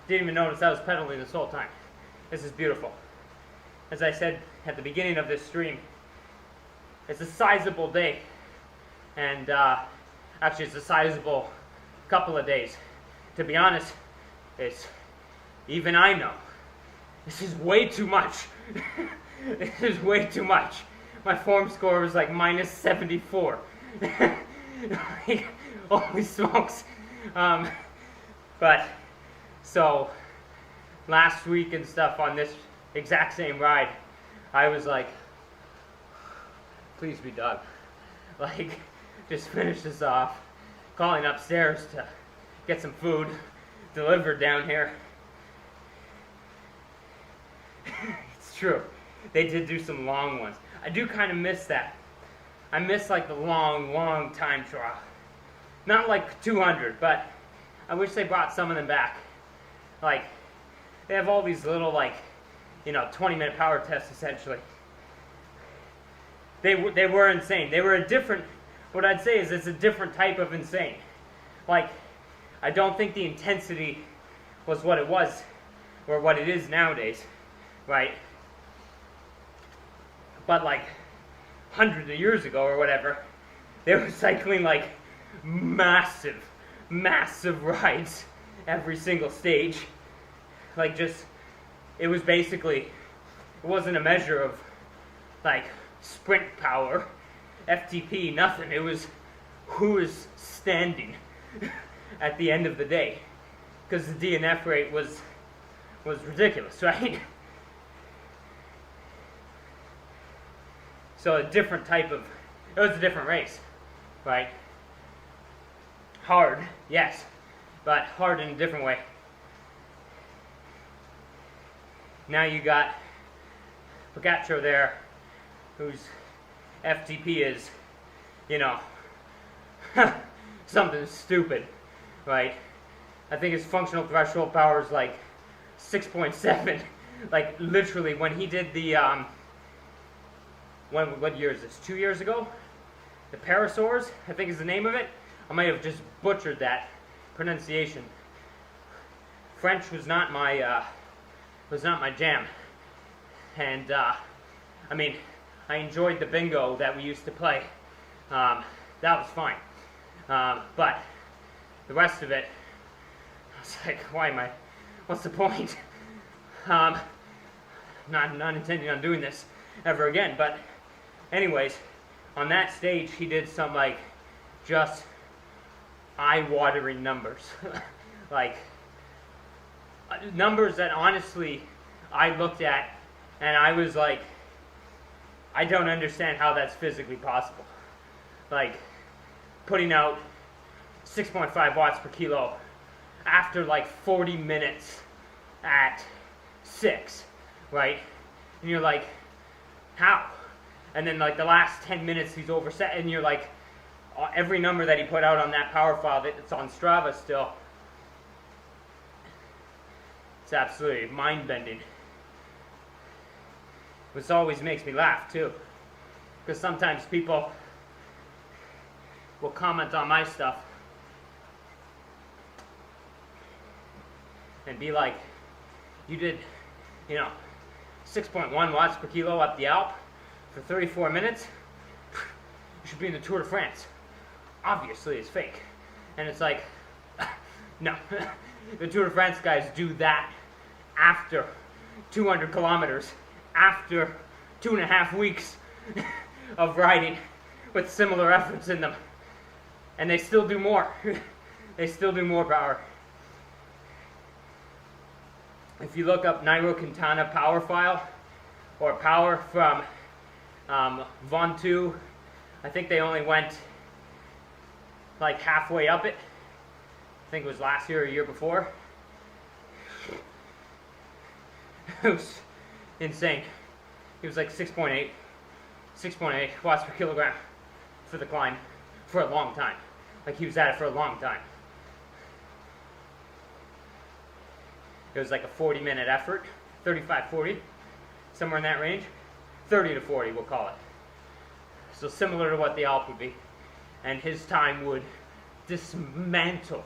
even notice I was pedaling this whole time. This is beautiful. As I said at the beginning of this stream, it's a sizable day. And actually it's a sizable couple of days. To be honest, even I know, this is way too much. This is way too much. My form score was like minus 74. Like, holy smokes. But, so, last week and stuff on this exact same ride, I was like, please be done. Like, just finish this off. Calling upstairs to get some food delivered down here. It's true. They did do some long ones. I do kind of miss that. I miss like the long time trial. Not like 200, but I wish they brought some of them back. Like, they have all these little like 20-minute power tests essentially. They were insane. They were a different, what I'd say is it's a different type of insane. Like, I don't think the intensity was what it was, or what it is nowadays, right? But like, hundreds of years ago or whatever, they were cycling like massive rides every single stage. Like it was basically, it wasn't a measure of like sprint power, FTP, nothing. It was who was standing at the end of the day, because the DNF rate was ridiculous, right? So it was a different race, right? Hard, yes, but hard in a different way. Now you got Pogacar there, whose FTP is, something stupid, right? I think his functional threshold power is like 6.7. Like literally, when he did the what year is this? 2 years ago, the Parasaurs, I think is the name of it. I might have just butchered that pronunciation. French was not my jam, and I mean, I enjoyed the bingo that we used to play. That was fine, but the rest of it, I was like, what's the point? Not intending on doing this ever again. But anyways, on that stage he did some like just eye-watering numbers. Like numbers that honestly I looked at and I was like, I don't understand how that's physically possible. Like putting out 6.5 watts per kilo after like 40 minutes at 6, right? And you're like, how? And then like the last 10 minutes he's overset, and you're like, every number that he put out on that power file that's on Strava still, it's absolutely mind-bending. Which always makes me laugh too, because sometimes people will comment on my stuff and be like, you did 6.1 watts per kilo up the Alp for 34 minutes, you should be in the Tour de France. Obviously it's fake. And it's like, no. The Tour de France guys do that after 200 kilometers, after 2.5 weeks of riding with similar efforts in them. And they still do more. They still do more power. If you look up Nairo Quintana power file, or power from Ventoux, I think they only went like halfway up it. I think it was last year or year before. It was insane. It was like 6.8 watts per kilogram for the climb for a long time. Like he was at it for a long time. It was like a 40-minute effort, 35-40, somewhere in that range. 30 to 40, we'll call it. So similar to what the Alp would be. And his time would dismantle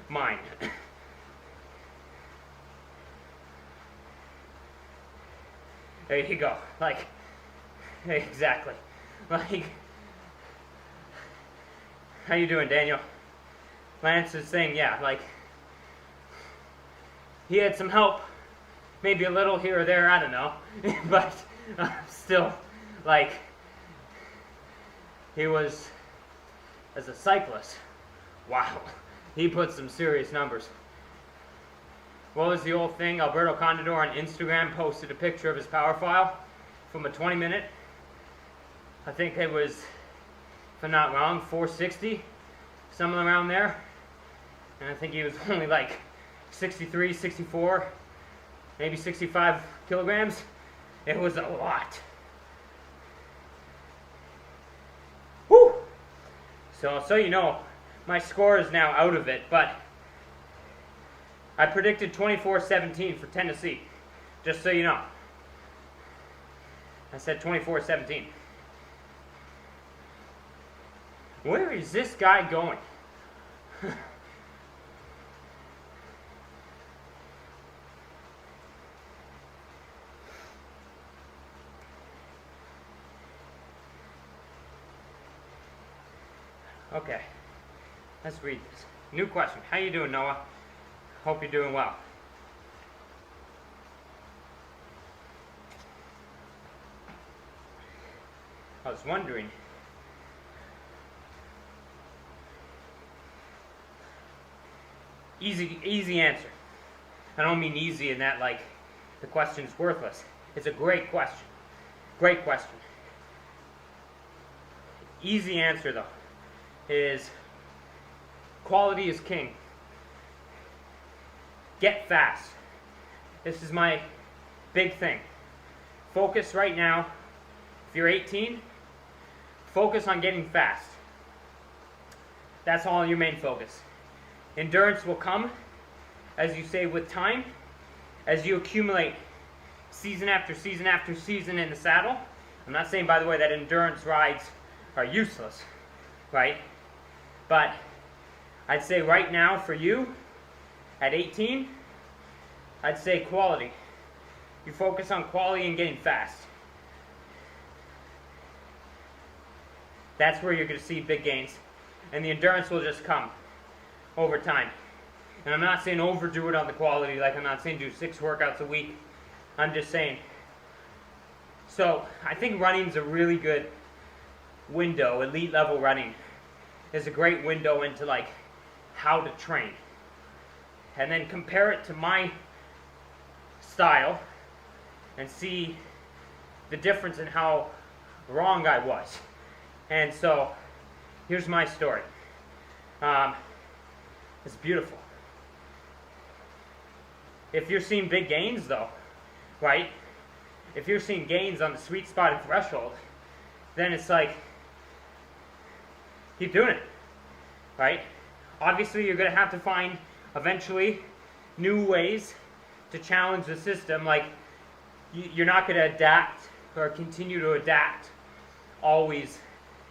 mine. There you go. Like, exactly. Like, how you doing, Daniel? Lance is saying, yeah, like, he had some help, maybe a little here or there, I don't know, but still, like, he was, as a cyclist, wow, he put some serious numbers. What was the old thing? Alberto Contador on Instagram posted a picture of his power file from a 20-minute. I think it was, if I'm not wrong, 460, somewhere around there. And I think he was only like 63, 64, maybe 65 kilograms. It was a lot. Woo! So you know, my score is now out of it, but I predicted 24-17 for Tennessee, just so you know. I said 24:17. Where is this guy going? Okay, let's read this. New question. How you doing, Noah? Hope you're doing well. I was wondering, easy answer. I don't mean easy in that like the question's worthless. It's a great question. Great question. Easy answer though is quality is king. Get fast. This is my big thing. Focus right now. If you're 18, focus on getting fast. That's all your main focus. Endurance will come, as you say, with time, as you accumulate season after season after season in the saddle. I'm not saying, by the way, that endurance rides are useless, right? But I'd say right now for you, at 18, I'd say quality. You focus on quality and getting fast. That's where you're going to see big gains. And the endurance will just come over time. And I'm not saying overdo it on the quality, like I'm not saying do 6 workouts a week. I'm just saying. So I think running's a really good window. Elite level running is a great window into like how to train. And then compare it to my style and see the difference in how wrong I was. And so here's my story. It's beautiful. If you're seeing big gains though, right? If you're seeing gains on the sweet spot and threshold, then it's like, keep doing it, right? Obviously you're gonna have to find eventually new ways to challenge the system. Like you're not gonna adapt or continue to adapt always.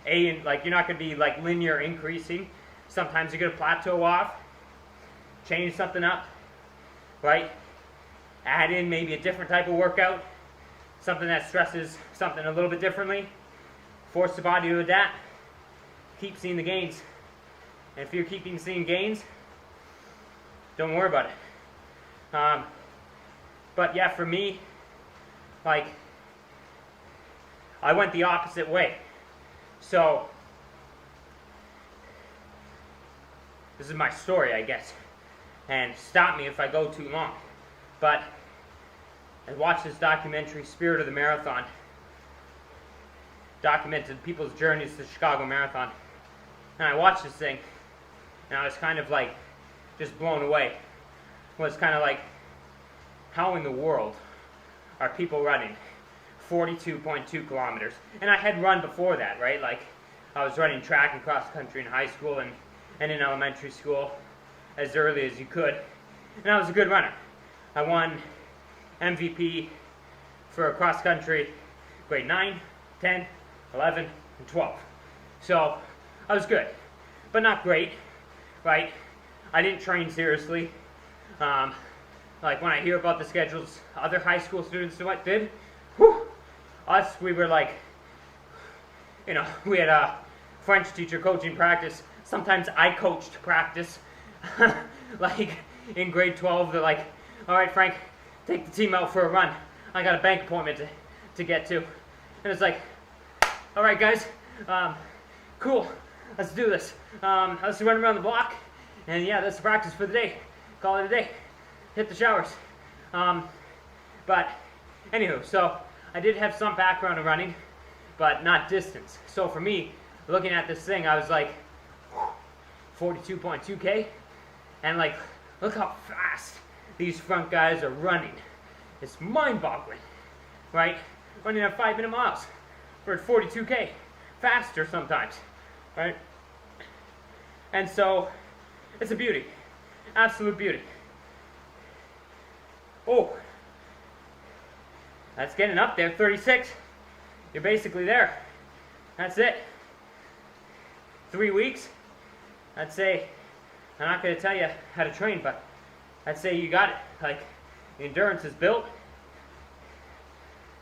Like you're not gonna be like linear increasing. Sometimes you're gonna plateau off, change something up, right? Add in maybe a different type of workout, something that stresses something a little bit differently, force the body to adapt, keep seeing the gains. And if you're keeping seeing gains, don't worry about it. But yeah, for me, like, I went the opposite way. So, this is my story, I guess. And stop me if I go too long. But I watched this documentary, Spirit of the Marathon. Documented people's journeys to the Chicago Marathon. And I watched this thing, and I was kind of like, just blown away. It was kind of like, how in the world are people running 42.2 kilometers? And I had run before that, right? Like, I was running track and cross country in high school and in elementary school as early as you could. And I was a good runner. I won MVP for cross country grade 9, 10, 11, and 12. So I was good, but not great, right? I didn't train seriously. Like when I hear about the schedules other high school students did, us, we were like, you know, we had a French teacher coaching practice. Sometimes I coached practice. Like in grade 12, they're like, all right, Frank, take the team out for a run. I got a bank appointment to get to. And it's like, all right, guys, cool, let's do this. Let's run around the block. And yeah, that's the practice for the day. Call it a day. Hit the showers. But anywho, so I did have some background in running, but not distance. So for me, looking at this thing, I was like, 42.2K, and like, look how fast these front guys are running. It's mind-boggling, right? Running at 5-minute miles for 42K, faster sometimes, right? And so, it's a beauty, absolute beauty. Oh, that's getting up there, 36. you're basically there. That's it. 3 weeks, I'd say, I'm not going to tell you how to train, but I'd say you got it. Like, the endurance is built.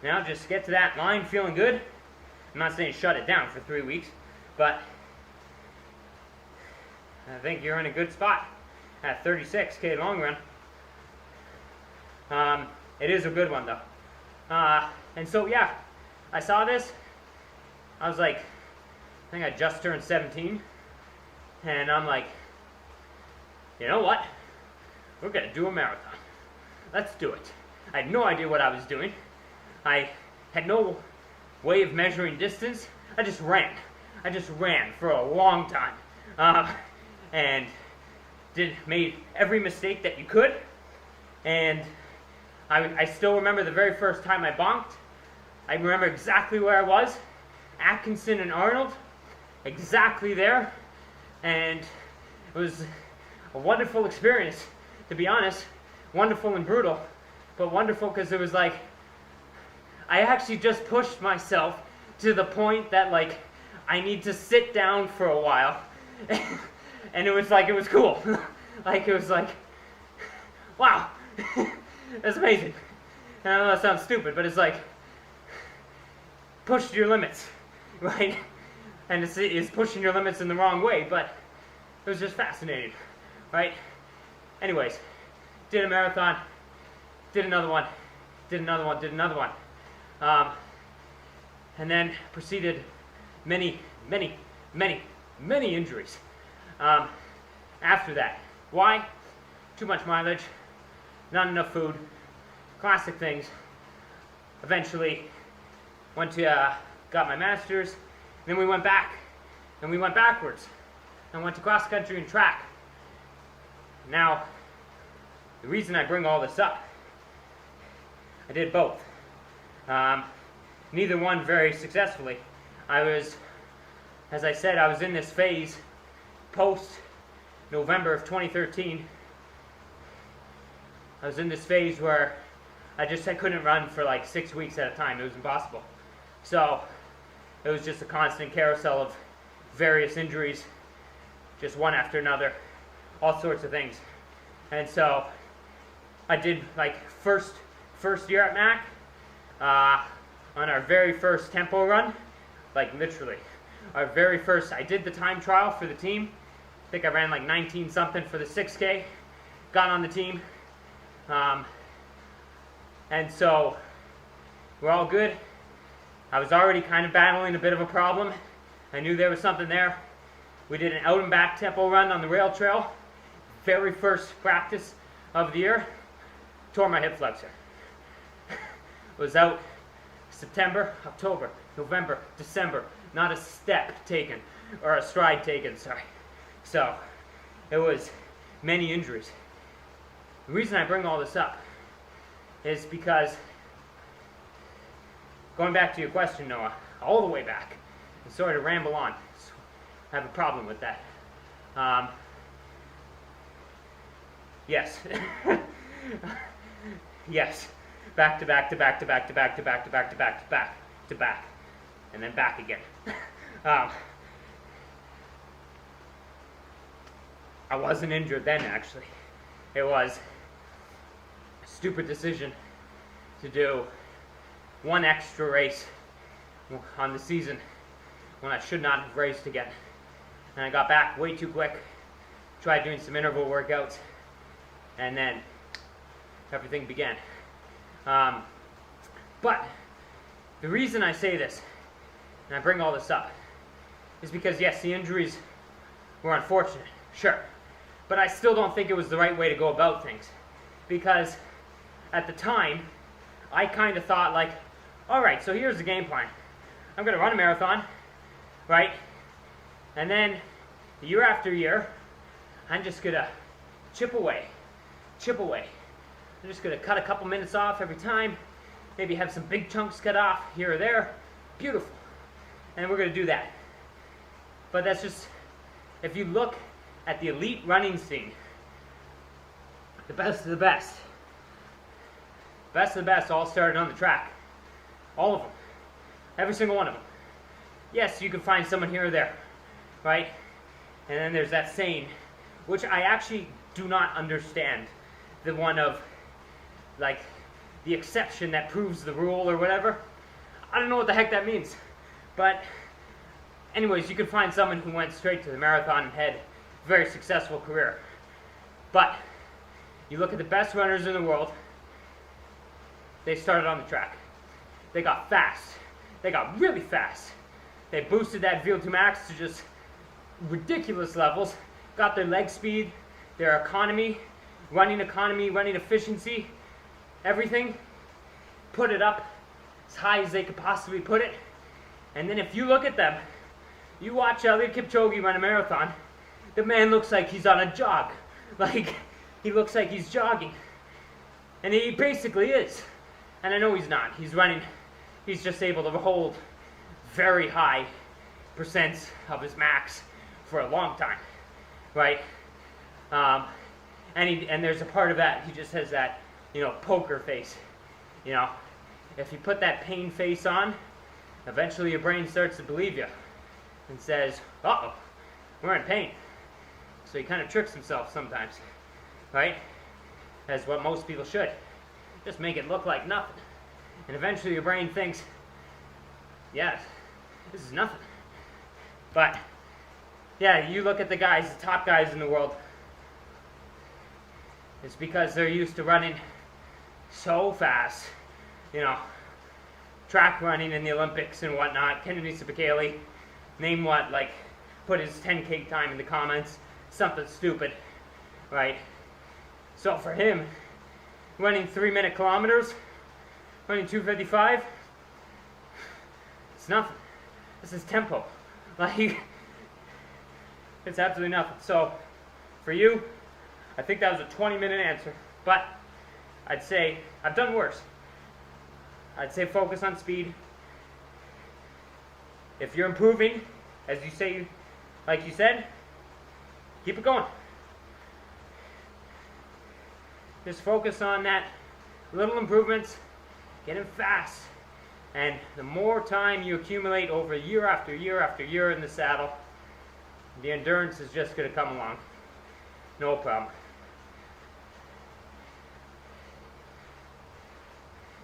Now just get to that line feeling good. I'm not saying shut it down for 3 weeks, but I think you're in a good spot at 36K long run. It is a good one though. And so yeah, I saw this. I was like, I think I just turned 17. And I'm like, you know what? We're gonna do a marathon. Let's do it. I had no idea what I was doing. I had no way of measuring distance. I just ran. I just ran for a long time. And made every mistake that you could. And I still remember the very first time I bonked. I remember exactly where I was. Atkinson and Arnold. Exactly there. And it was a wonderful experience, to be honest. Wonderful and brutal. But wonderful because it was like, I actually just pushed myself to the point that like, I need to sit down for a while. And it was like, it was cool. Like, it was like, wow, that's amazing. And I know that sounds stupid, but it's like, push to your limits, right? And it's pushing your limits in the wrong way, but it was just fascinating, right? Anyways, did a marathon, did another one, did another one, did another one. And then proceeded many injuries after that. Why? Too much mileage, not enough food, classic things. Eventually went to, got my master's, then we went back, and we went backwards, and went to cross country and track. Now, the reason I bring all this up, I did both. Neither one very successfully. I was, as I said, I was in this phase post November of 2013. I was in this phase where I couldn't run for like 6 weeks at a time. It was impossible. So it was just a constant carousel of various injuries, just one after another, all sorts of things. And so I did like first year at Mac, on our very first tempo run, like literally, our very first, I did the time trial for the team. I think I ran like 19 something for the 6K, got on the team, and so we're all good. I was already kind of battling a bit of a problem. I knew there was something there. We did an out and back tempo run on the rail trail, very first practice of the year, tore my hip flexor. Was out September, October, November, December, not a step taken, or a stride taken, sorry. So, it was many injuries. The reason I bring all this up is because, going back to your question, Noah, all the way back, and sorry to ramble on, I have a problem with that. Yes. Yes. Back to back to back to back to back to back to back to back to back to back, and then back again. I wasn't injured then, actually. It was a stupid decision to do one extra race on the season when I should not have raced again. And I got back way too quick, tried doing some interval workouts, and then everything began. But the reason I say this, and I bring all this up, is because yes, the injuries were unfortunate, sure, but I still don't think it was the right way to go about things, because at the time, I kind of thought like, all right, so here's the game plan. I'm going to run a marathon, right? And then year after year, I'm just going to chip away. I'm just going to cut a couple minutes off every time, maybe have some big chunks cut off here or there. Beautiful. And we're going to do that. But that's just, if you look at the elite running scene, the best of the best all started on the track. All of them. Every single one of them. Yes, you can find someone here or there, right? And then there's that saying, which I actually do not understand. The one of, like, the exception that proves the rule or whatever. I don't know what the heck that means. But anyways, you can find someone who went straight to the marathon and had a very successful career. But you look at the best runners in the world, they started on the track. They got fast. They got really fast. They boosted that VO2 max to just ridiculous levels, got their leg speed, their economy, running efficiency, everything, put it up as high as they could possibly put it. And then if you look at them, you watch Eliud Kipchoge run a marathon, the man looks like he's on a jog. Like, he looks like he's jogging. And he basically is. And I know he's not. He's just able to hold very high percents of his max for a long time, right? And there's a part of that, he just has that, poker face. If you put that pain face on, eventually your brain starts to believe you and says, uh-oh, we're in pain. So he kind of tricks himself sometimes, right? As what most people should. Just make it look like nothing. And eventually your brain thinks, yes, this is nothing. But, yeah, you look at the guys, the top guys in the world, it's because they're used to running so fast. Track running in the Olympics and whatnot. Kennedy Bekele, name what, like, put his 10K time in the comments. Something stupid, right? So for him, running 3-minute kilometers, running 2:55, it's nothing. This is tempo. Like, it's absolutely nothing. So for you, I think that was a 20-minute answer. But I'd say I've done worse. I'd say focus on speed. If you're improving, as you say, like you said, keep it going. Just focus on that little improvements, get them fast. And the more time you accumulate over year after year after year in the saddle, the endurance is just going to come along. No problem.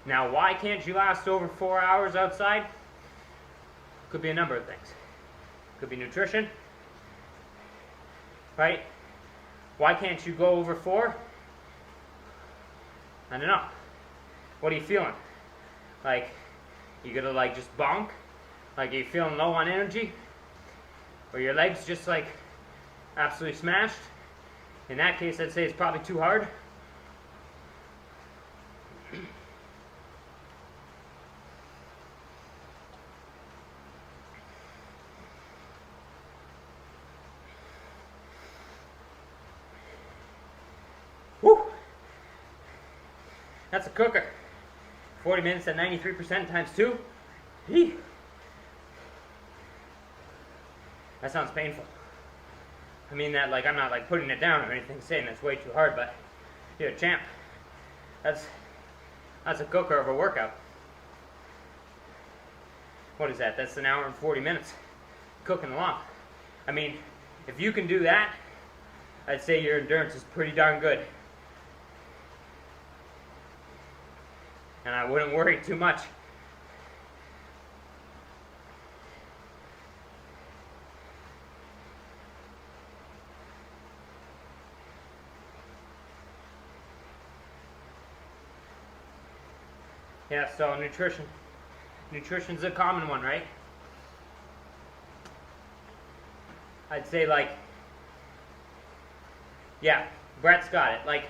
Now, why can't you last over 4 hours outside? Could be a number of things. Could be nutrition, right? Why can't you go over 4? I don't know. What are you feeling? Like, you gonna like just bonk? Like, are you feeling low on energy? Or your legs just like absolutely smashed? In that case, I'd say it's probably too hard. Woo! That's a cooker. 40 minutes at 93% times 2. Eee. That sounds painful. I mean that like I'm not like putting it down or anything, saying that's way too hard, but you're a champ. That's a cooker of a workout. What is that? That's an hour and 40 minutes cooking along. I mean, if you can do that, I'd say your endurance is pretty darn good. And I wouldn't worry too much. Yeah, so nutrition. Nutrition's a common one, right? I'd say like, yeah, Brett's got it. Like,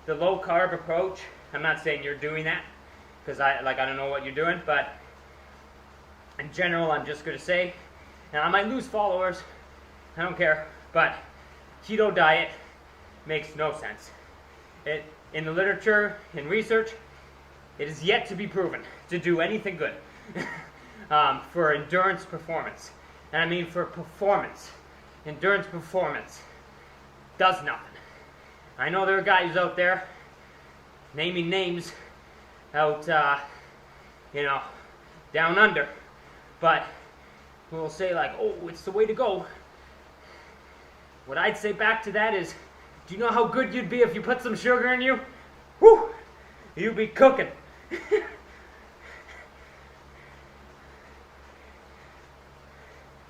the low carb approach, I'm not saying you're doing that, because I don't know what you're doing, but in general, I'm just going to say, and I might lose followers, I don't care, but keto diet makes no sense. In the literature, in research, it is yet to be proven to do anything good for endurance performance. And I mean for performance. Endurance performance does nothing. I know there are guys out there naming names out, down under. But we'll say like, oh, it's the way to go. What I'd say back to that is, do you know how good you'd be if you put some sugar in you? Whew! You'd be cooking.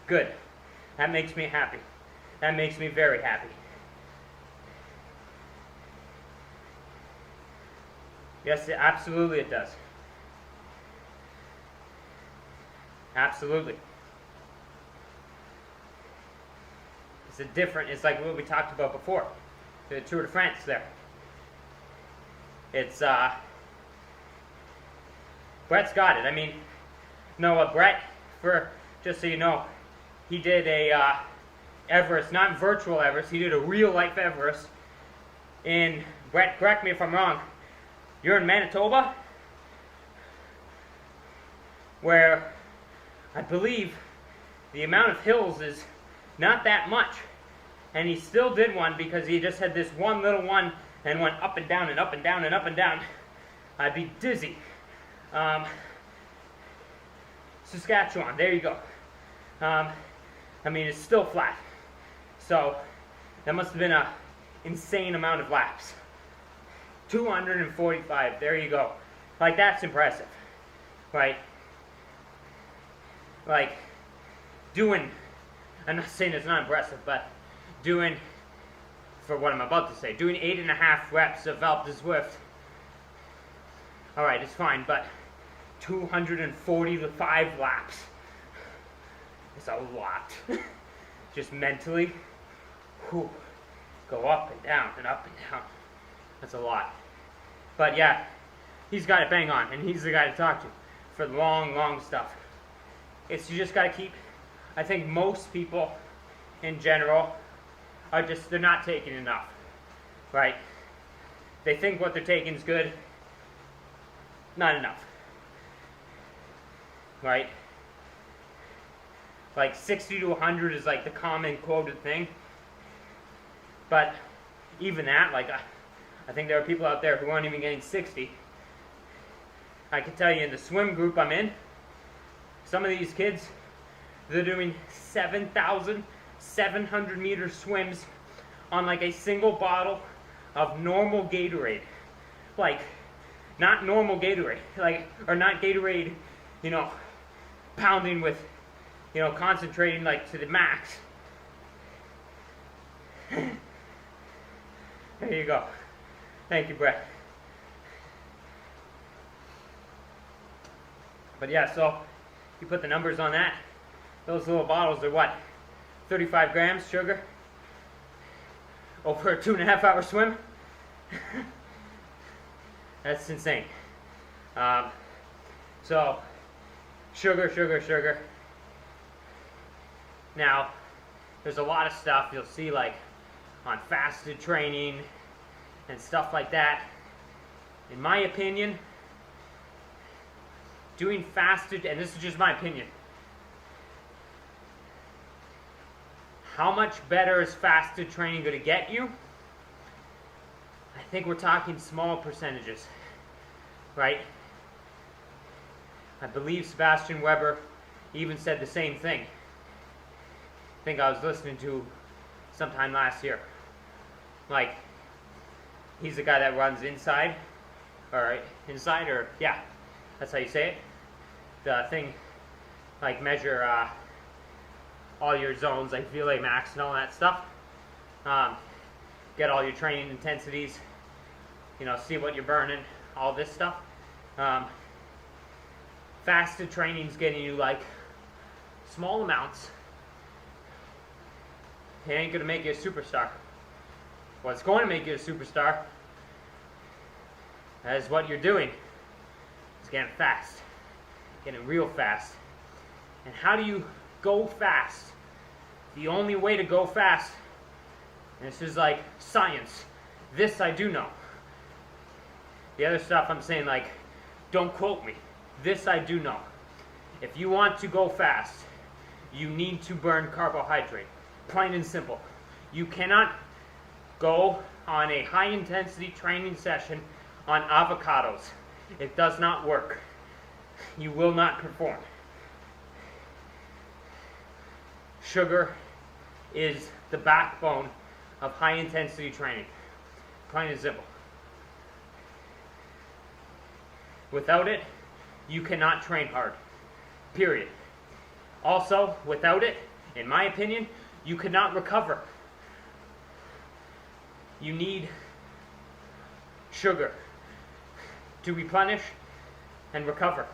Good. That makes me happy. That makes me very happy. Yes, absolutely it does. Absolutely. It's like what we talked about before. The Tour de France there. It's, Brett's got it. I mean, no, Brett, just so you know, he did a, Everest, not virtual Everest, he did a real life Everest in, Brett, correct me if I'm wrong, you're in Manitoba? Where, I believe, the amount of hills is not that much. And he still did one because he just had this one little one and went up and down and up and down and up and down. I'd be dizzy. Saskatchewan, there you go. I mean, it's still flat. So, that must have been an insane amount of laps. 245, there you go. Like, that's impressive. Right? Like, doing, I'm not saying it's not impressive, but doing, for what I'm about to say, doing 8.5 reps of Zwift, alright, it's fine, but 245 laps is a lot. Just mentally, whew, go up and down and up and down. That's a lot. But yeah, he's got it bang on, and he's the guy to talk to for the long, long stuff. It's, you just got to keep, I think most people in general are just, they're not taking enough, right? They think what they're taking is good, not enough, right? Like 60 to 100 is like the common quoted thing, but even that, like I think there are people out there who aren't even getting 60. I can tell you in the swim group I'm in, some of these kids, they're doing 7,700 meter swims on like a single bottle of normal Gatorade. Like, not normal Gatorade, like, or not Gatorade, you know, pounding with, you know, concentrating like to the max. There you go. Thank you, Brett. But yeah, so you put the numbers on that. Those little bottles are what? 35 grams sugar over a 2.5 hour swim? That's insane. So, sugar, sugar, sugar. Now, there's a lot of stuff you'll see like on fasted training and stuff like that. In my opinion, doing fasted, and this is just my opinion, how much better is fasted training going to get you? I think we're talking small percentages, right? I believe Sebastian Weber even said the same thing. I think I was listening to sometime last year. Like, he's the guy that runs Inside, or yeah, that's how you say it. The thing, like, measure all your zones, like VLA max and all that stuff. Get all your training intensities, you know, see what you're burning, all this stuff. Fasted training's getting you like small amounts. It ain't gonna make you a superstar. What's going to make you a superstar is what you're doing. It's getting fast, getting real fast. And how do you go fast? The only way to go fast, and this is like science, this I do know. The other stuff I'm saying, like, don't quote me. This I do know. If you want to go fast, you need to burn carbohydrate. Plain and simple. You cannot go on a high intensity training session on avocados. It does not work. you will not perform. Sugar is the backbone of high intensity training. Plain and simple. Without it, you cannot train hard. Period. Also, without it, in my opinion, you cannot recover. You need sugar to replenish and recover.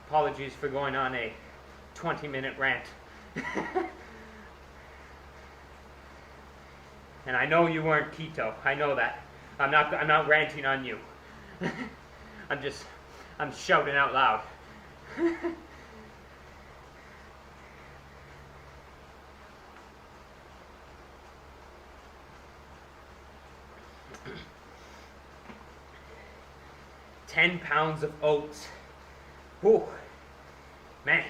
Apologies for going on a 20-minute rant. And I know you weren't keto. I know that. I'm not ranting on you. I'm shouting out loud. 10 pounds of oats. Whew. Man.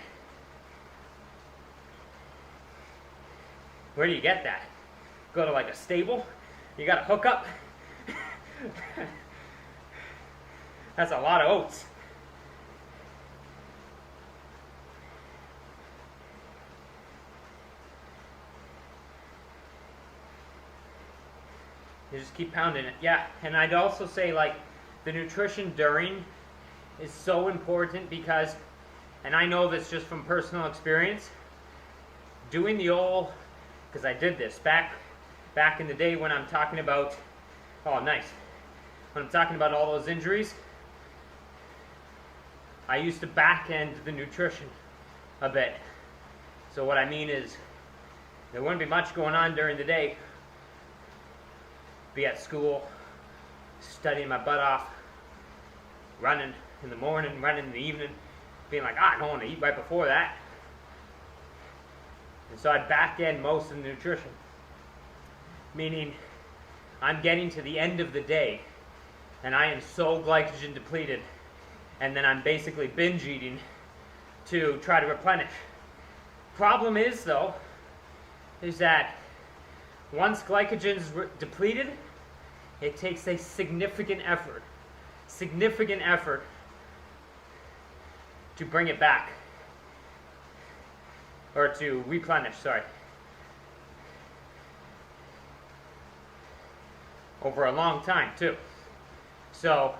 Where do you get that? Go to like a stable? You got a hookup? That's a lot of oats. You just keep pounding it. Yeah, and I'd also say like the nutrition during is so important because, and I know this just from personal experience, doing the old, because I did this back in the day when I'm talking about, oh nice, when I'm talking about all those injuries, I used to back end the nutrition a bit. So what I mean is, there wouldn't be much going on during the day. Be at school, studying my butt off, running in the morning, running in the evening, being like, I don't want to eat right before that. And so I'd back end most of the nutrition. Meaning, I'm getting to the end of the day, and I am so glycogen depleted, and then I'm basically binge eating to try to replenish. Problem is, though, is that once glycogen is depleted, it takes a significant effort to bring it back, or to replenish, sorry. Over a long time, too. So,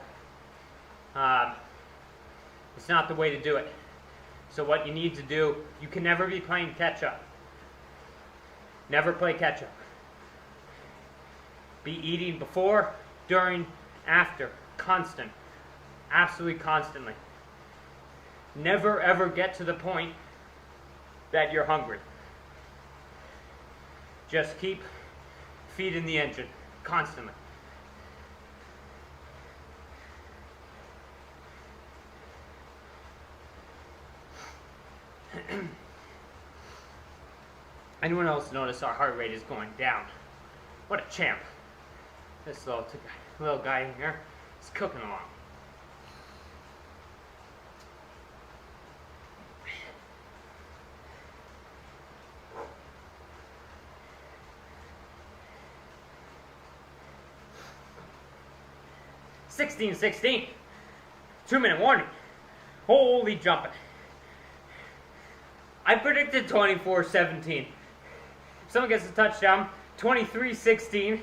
it's not the way to do it. So what you need to do, you can never be playing catch up. Never play catch up. Be eating before, during, after. Constant. Absolutely constantly. Never ever get to the point that you're hungry. Just keep feeding the engine. Constantly. Anyone else notice our heart rate is going down? What a champ. This little guy in here is cooking along. $16-16. 2-minute warning. Holy jumping. I predicted 24-17. If someone gets a touchdown, 23-16.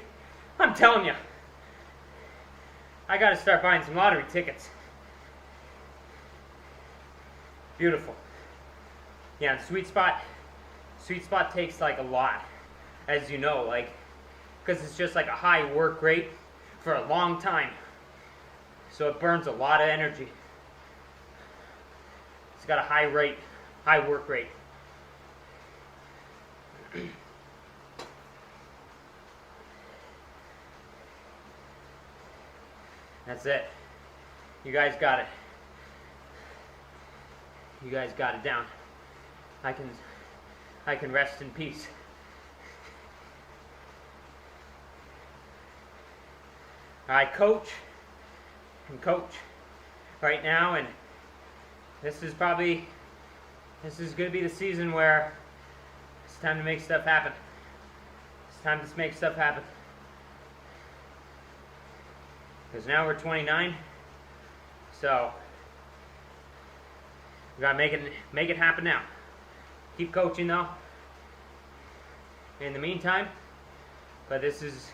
I'm telling you, I got to start buying some lottery tickets. Beautiful. Yeah, and Sweet Spot takes like a lot, as you know, like, because it's just like a high work rate for a long time. So it burns a lot of energy. It's got a high work rate. That's it. You guys got it. You guys got it down. I can rest in peace. I coach right now, and this is going to be the season where it's time to make stuff happen. It's time to make stuff happen. because now we're 29. So we gotta make it happen now. Keep coaching though. In the meantime, but this is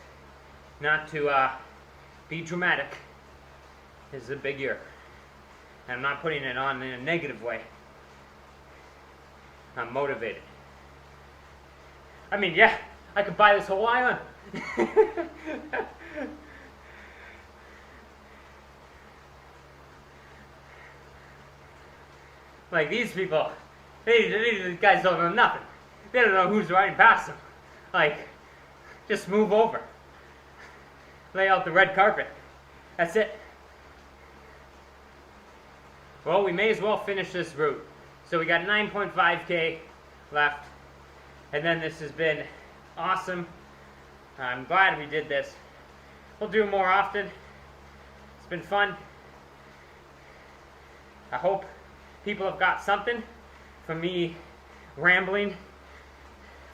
not to be dramatic. This is a big year, and I'm not putting it on in a negative way. I'm motivated. I mean, yeah, I could buy this whole island. Like these people, these guys don't know nothing. They don't know who's riding past them. Like, just move over. Lay out the red carpet. That's it. Well, we may as well finish this route. So we got 9.5K left. And then this has been awesome. I'm glad we did this. We'll do more often. It's been fun. I hope people have got something from me rambling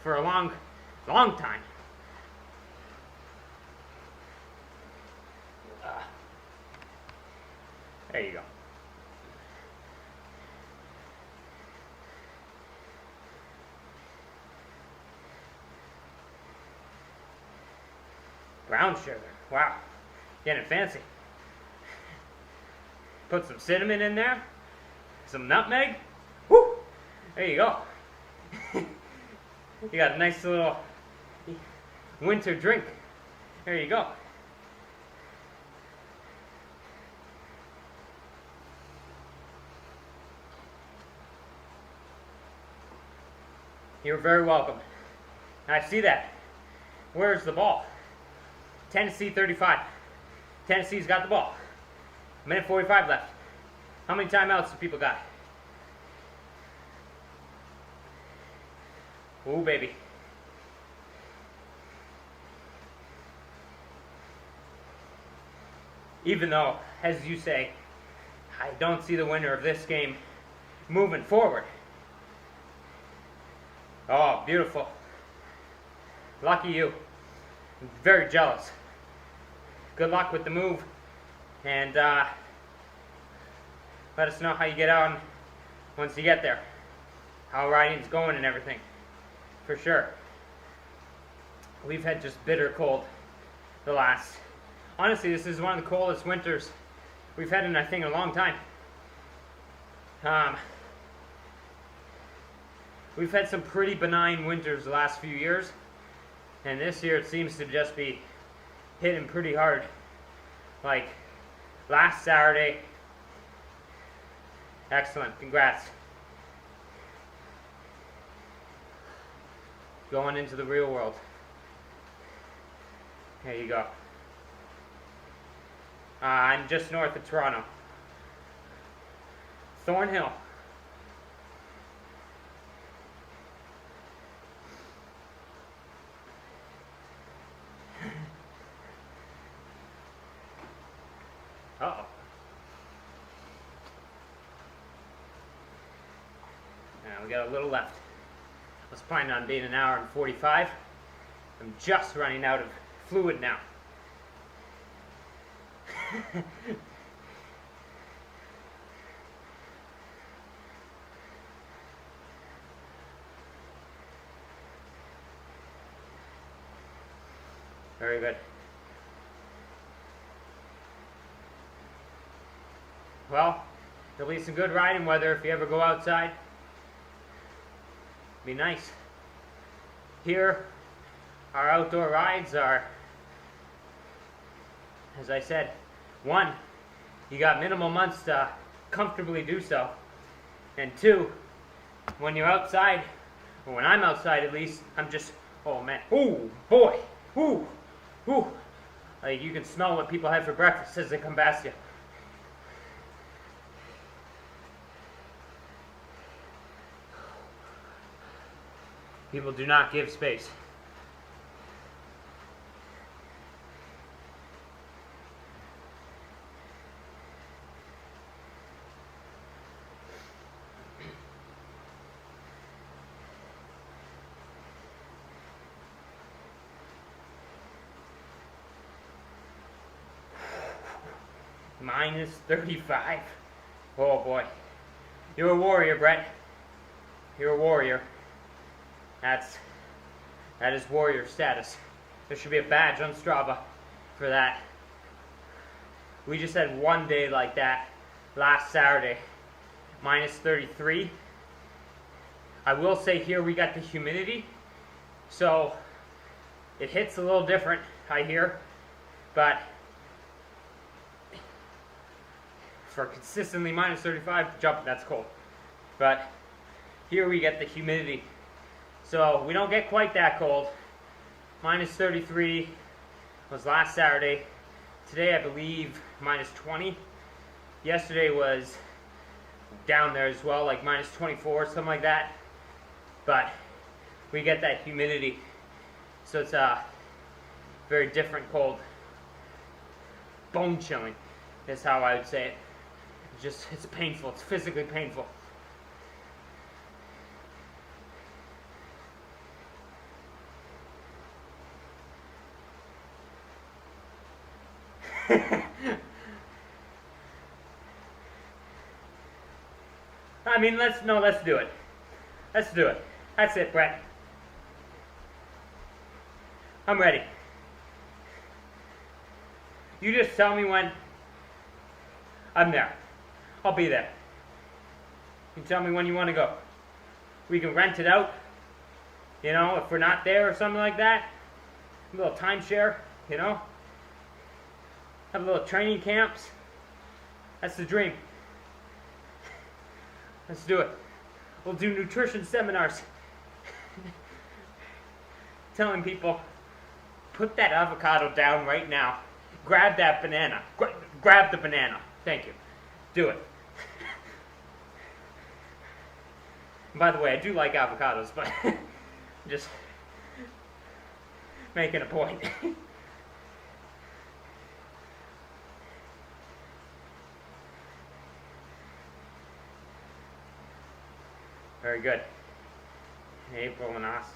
for a long time. There you go. Brown sugar. Wow. Getting fancy. Put some cinnamon in there. Some nutmeg. Woo! There you go. You got a nice little winter drink. There you go. You're very welcome. I see that. Where's the ball? Tennessee 35. Tennessee's got the ball. Minute 45 left. How many timeouts do people got? Ooh, baby. Even though, as you say, I don't see the winner of this game moving forward. Oh, beautiful. Lucky you. I'm very jealous. Good luck with the move. And let us know how you get on once you get there. How riding's going and everything. For sure. We've had just bitter cold the last. Honestly, this is one of the coldest winters we've had in, I think, a long time. We've had some pretty benign winters the last few years. And this year it seems to just be hitting pretty hard. Like last Saturday. Excellent. Congrats. Going into the real world. There you go. I'm just north of Toronto. Thornhill. Uh-oh. Now we got a little left. I was planning on being an hour and 45. I'm just running out of fluid now. Very good. Well, there'll be some good riding weather if you ever go outside. Be nice. Here, our outdoor rides are, as I said, one, you got minimal months to comfortably do so. And two, when you're outside, or when I'm outside at least, I'm just, oh man, ooh, boy, ooh, ooh. Like you can smell what people have for breakfast as they come past you. People do not give space. Minus 35. Oh boy. You're a warrior, Brett. You're a warrior. That is warrior status. There should be a badge on Strava for that. We just had one day like that last Saturday. Minus 33. I will say here we got the humidity, so it hits a little different, I hear, but for consistently minus 35, jump, that's cold. But here we get the humidity, so we don't get quite that cold. Minus 33 was last Saturday. Today I believe minus 20. Yesterday was down there as well, like minus 24, something like that. But we get that humidity, so it's a very different cold. Bone chilling is how I would say it. It's painful. It's physically painful. I mean, let's do it. Let's do it. That's it, Brett. I'm ready. You just tell me when I'm there. I'll be there. You tell me when you want to go. We can rent it out. You know, if we're not there or something like that. A little timeshare, you know. Have little training camps. That's the dream. Let's do it. We'll do nutrition seminars. Telling people, put that avocado down right now. Grab that banana. Grab the banana. Thank you. Do it. By the way, I do like avocados, but just making a point. Very good. April and Austin.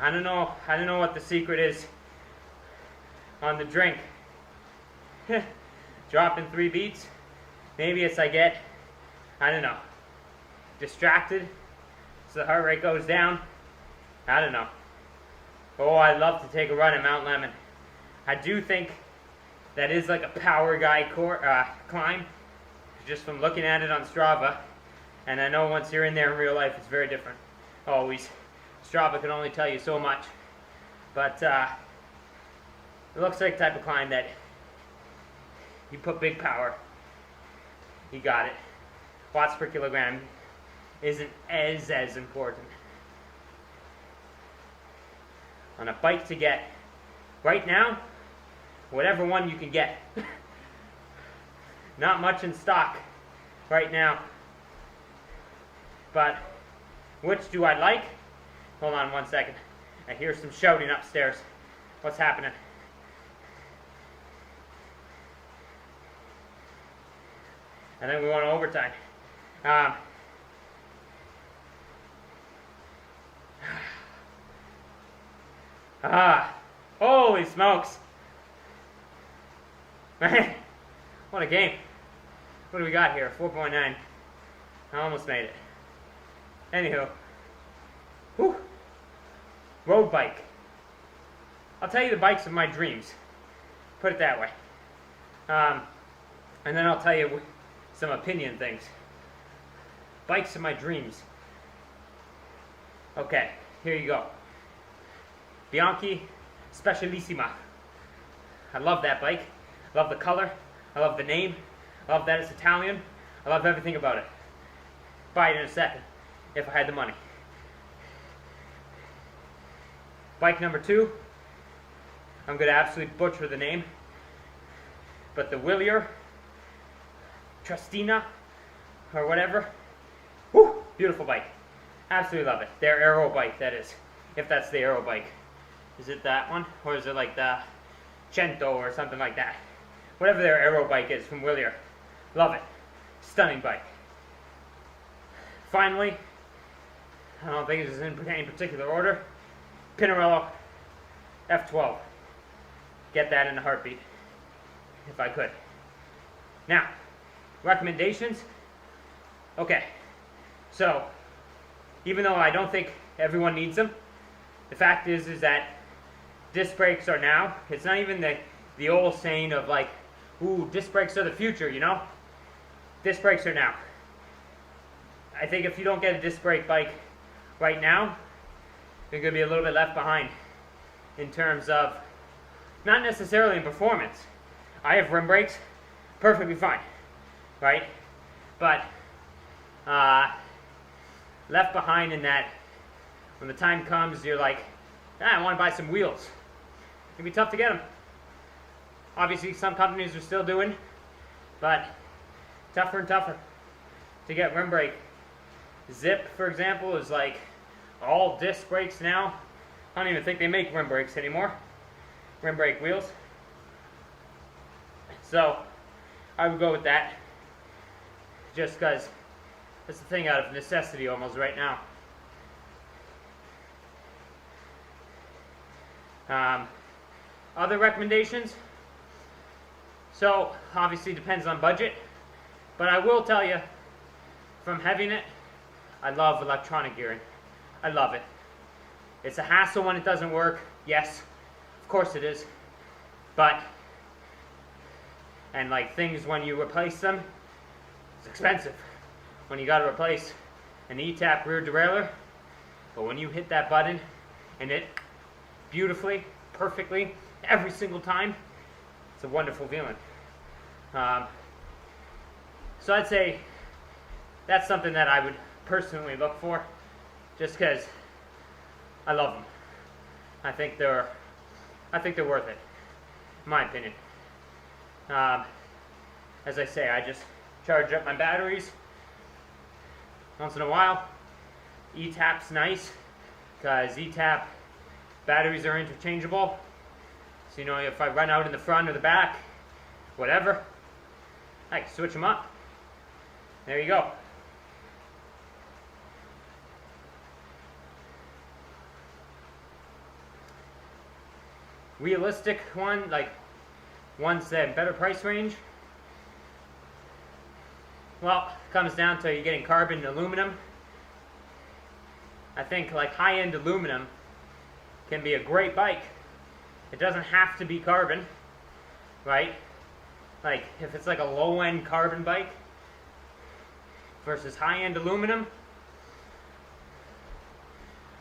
I don't know what the secret is on the drink. Dropping 3 beats. Maybe it's I get, I don't know, distracted, so the heart rate goes down. I don't know. Oh, I'd love to take a run at Mount Lemmon. I do think that is like a power guy climb, just from looking at it on Strava. And I know once you're in there in real life, it's very different. Always. Strava can only tell you so much. But it looks like the type of climb that you put big power, you got it. Watts per kilogram isn't as important. On a bike to get, right now, whatever one you can get. Not much in stock right now. But which do I like? Hold on 1 second. I hear some shouting upstairs. What's happening? And then we want overtime. Holy smokes. Man, what a game. What do we got here? 4.9. I almost made it. Anywho. Whew. Road bike. I'll tell you the bikes of my dreams. Put it that way. And then I'll tell you some opinion things. Bikes of my dreams. Okay, here you go. Bianchi Specialissima. I love that bike. I love the color. I love the name. I love that it's Italian. I love everything about it. Buy it in a second, if I had the money. Bike number 2. I'm going to absolutely butcher the name. But the Willier Trestina, or whatever. Whew, beautiful bike. Absolutely love it. Their aero bike, that is. If that's the aero bike. Is it that one? Or is it like the Cento or something like that? Whatever their aero bike is from Willier. Love it. Stunning bike. Finally, I don't think this is in any particular order, Pinarello F12. get that in a heartbeat, if I could. Now, recommendations. Okay, so even though I don't think everyone needs them, the fact is that disc brakes are now. It's not even the old saying of like, ooh, disc brakes are the future, you know? Disc brakes are now. I think if you don't get a disc brake bike right now, you're going to be a little bit left behind in terms of, not necessarily in performance. I have rim brakes, perfectly fine, right? But left behind in that when the time comes, you're like, I want to buy some wheels. It's going to be tough to get them. Obviously, some companies are still doing, but tougher and tougher to get rim brake. Zip, for example, is like all disc brakes now. I don't even think they make rim brakes anymore. Rim brake wheels. So I would go with that, just because it's a thing out of necessity almost right now. Other recommendations? So obviously depends on budget, but I will tell you, from having it, I love electronic gearing. I love it. It's a hassle when it doesn't work. Yes, of course it is. But, and like things when you replace them, it's expensive. When you got to replace an E-tap rear derailleur, but when you hit that button and it beautifully, perfectly, every single time, it's a wonderful feeling. So I'd say that's something that I would personally look for, just because I love them. I think they're worth it, in my opinion. As I say, I just charge up my batteries once in a while. E-tap's nice, because E-tap batteries are interchangeable. So, you know, if I run out in the front or the back, whatever, I can switch them up. There you go. Realistic one, like ones that better price range. Well, it comes down to you getting carbon and aluminum. I think like high-end aluminum can be a great bike. It doesn't have to be carbon, right? Like if it's like a low-end carbon bike versus high-end aluminum,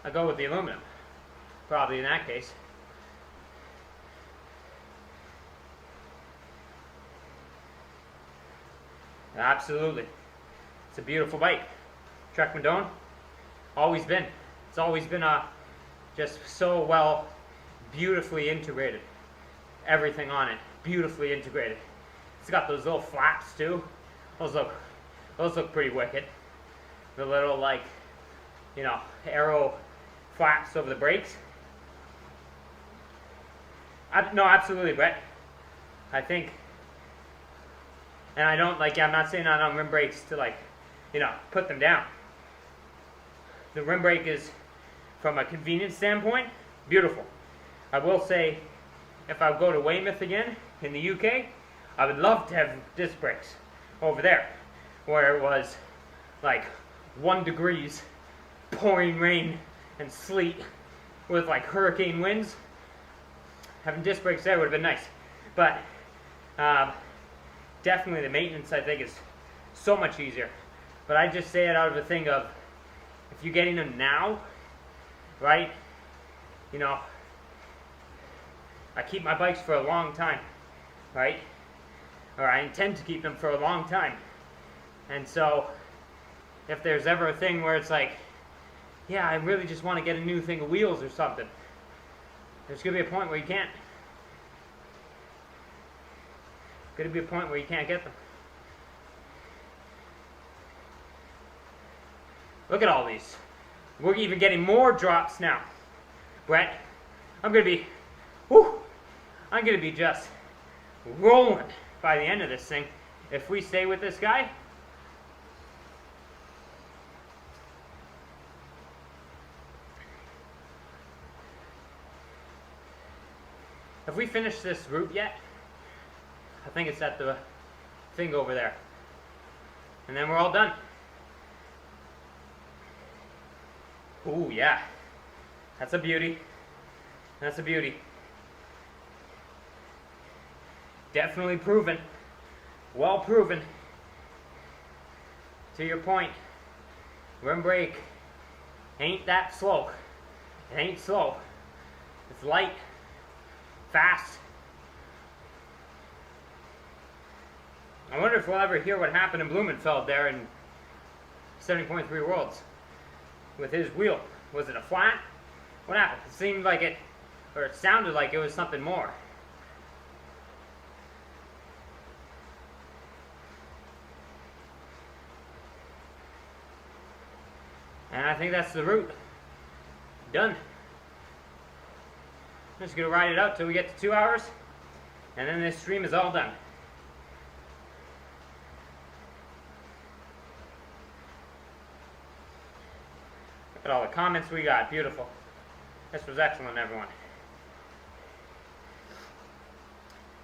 I go with the aluminum, probably in that case. Absolutely. It's a beautiful bike. Trek Madone, always been. It's always been just so well, beautifully integrated. Everything on it, beautifully integrated. It's got those little flaps too. Those look pretty wicked. The little like, you know, arrow flaps over the brakes. No, absolutely, Brett. I think. And I don't like, I'm not saying on rim brakes to like, you know, put them down. The rim brake is, from a convenience standpoint, beautiful. I will say, if I go to Weymouth again in the UK, I would love to have disc brakes over there, where it was like 1 degree, pouring rain and sleet with like hurricane winds. Having disc brakes there would have been nice. But definitely the maintenance, I think, is so much easier. But I just say it out of a thing of, if you're getting them now, right, you know, I keep my bikes for a long time, right, or I intend to keep them for a long time. And so if there's ever a thing where it's like, yeah, I really just want to get a new thing of wheels or something, there's going to be a point where you can't. Going to be a point where you can't get them. Look at all these. We're even getting more drops now. Brett, I'm going to be just rolling by the end of this thing. If we stay with this guy, Have we finished this route yet? I think it's at the thing over there. And then we're all done. Ooh, yeah. That's a beauty. That's a beauty. Definitely proven. Well proven. To your point, rim brake ain't that slow. It ain't slow. It's light, fast. I wonder if we'll ever hear what happened in Blumenfeld there in 70.3 Worlds with his wheel. Was it a flat? What happened? It seemed like it, or it sounded like it was something more. And I think that's the route. Done. I'm just going to ride it out till we get to 2 hours, and then this stream is all done. Look at all the comments we got. Beautiful. This was excellent, everyone.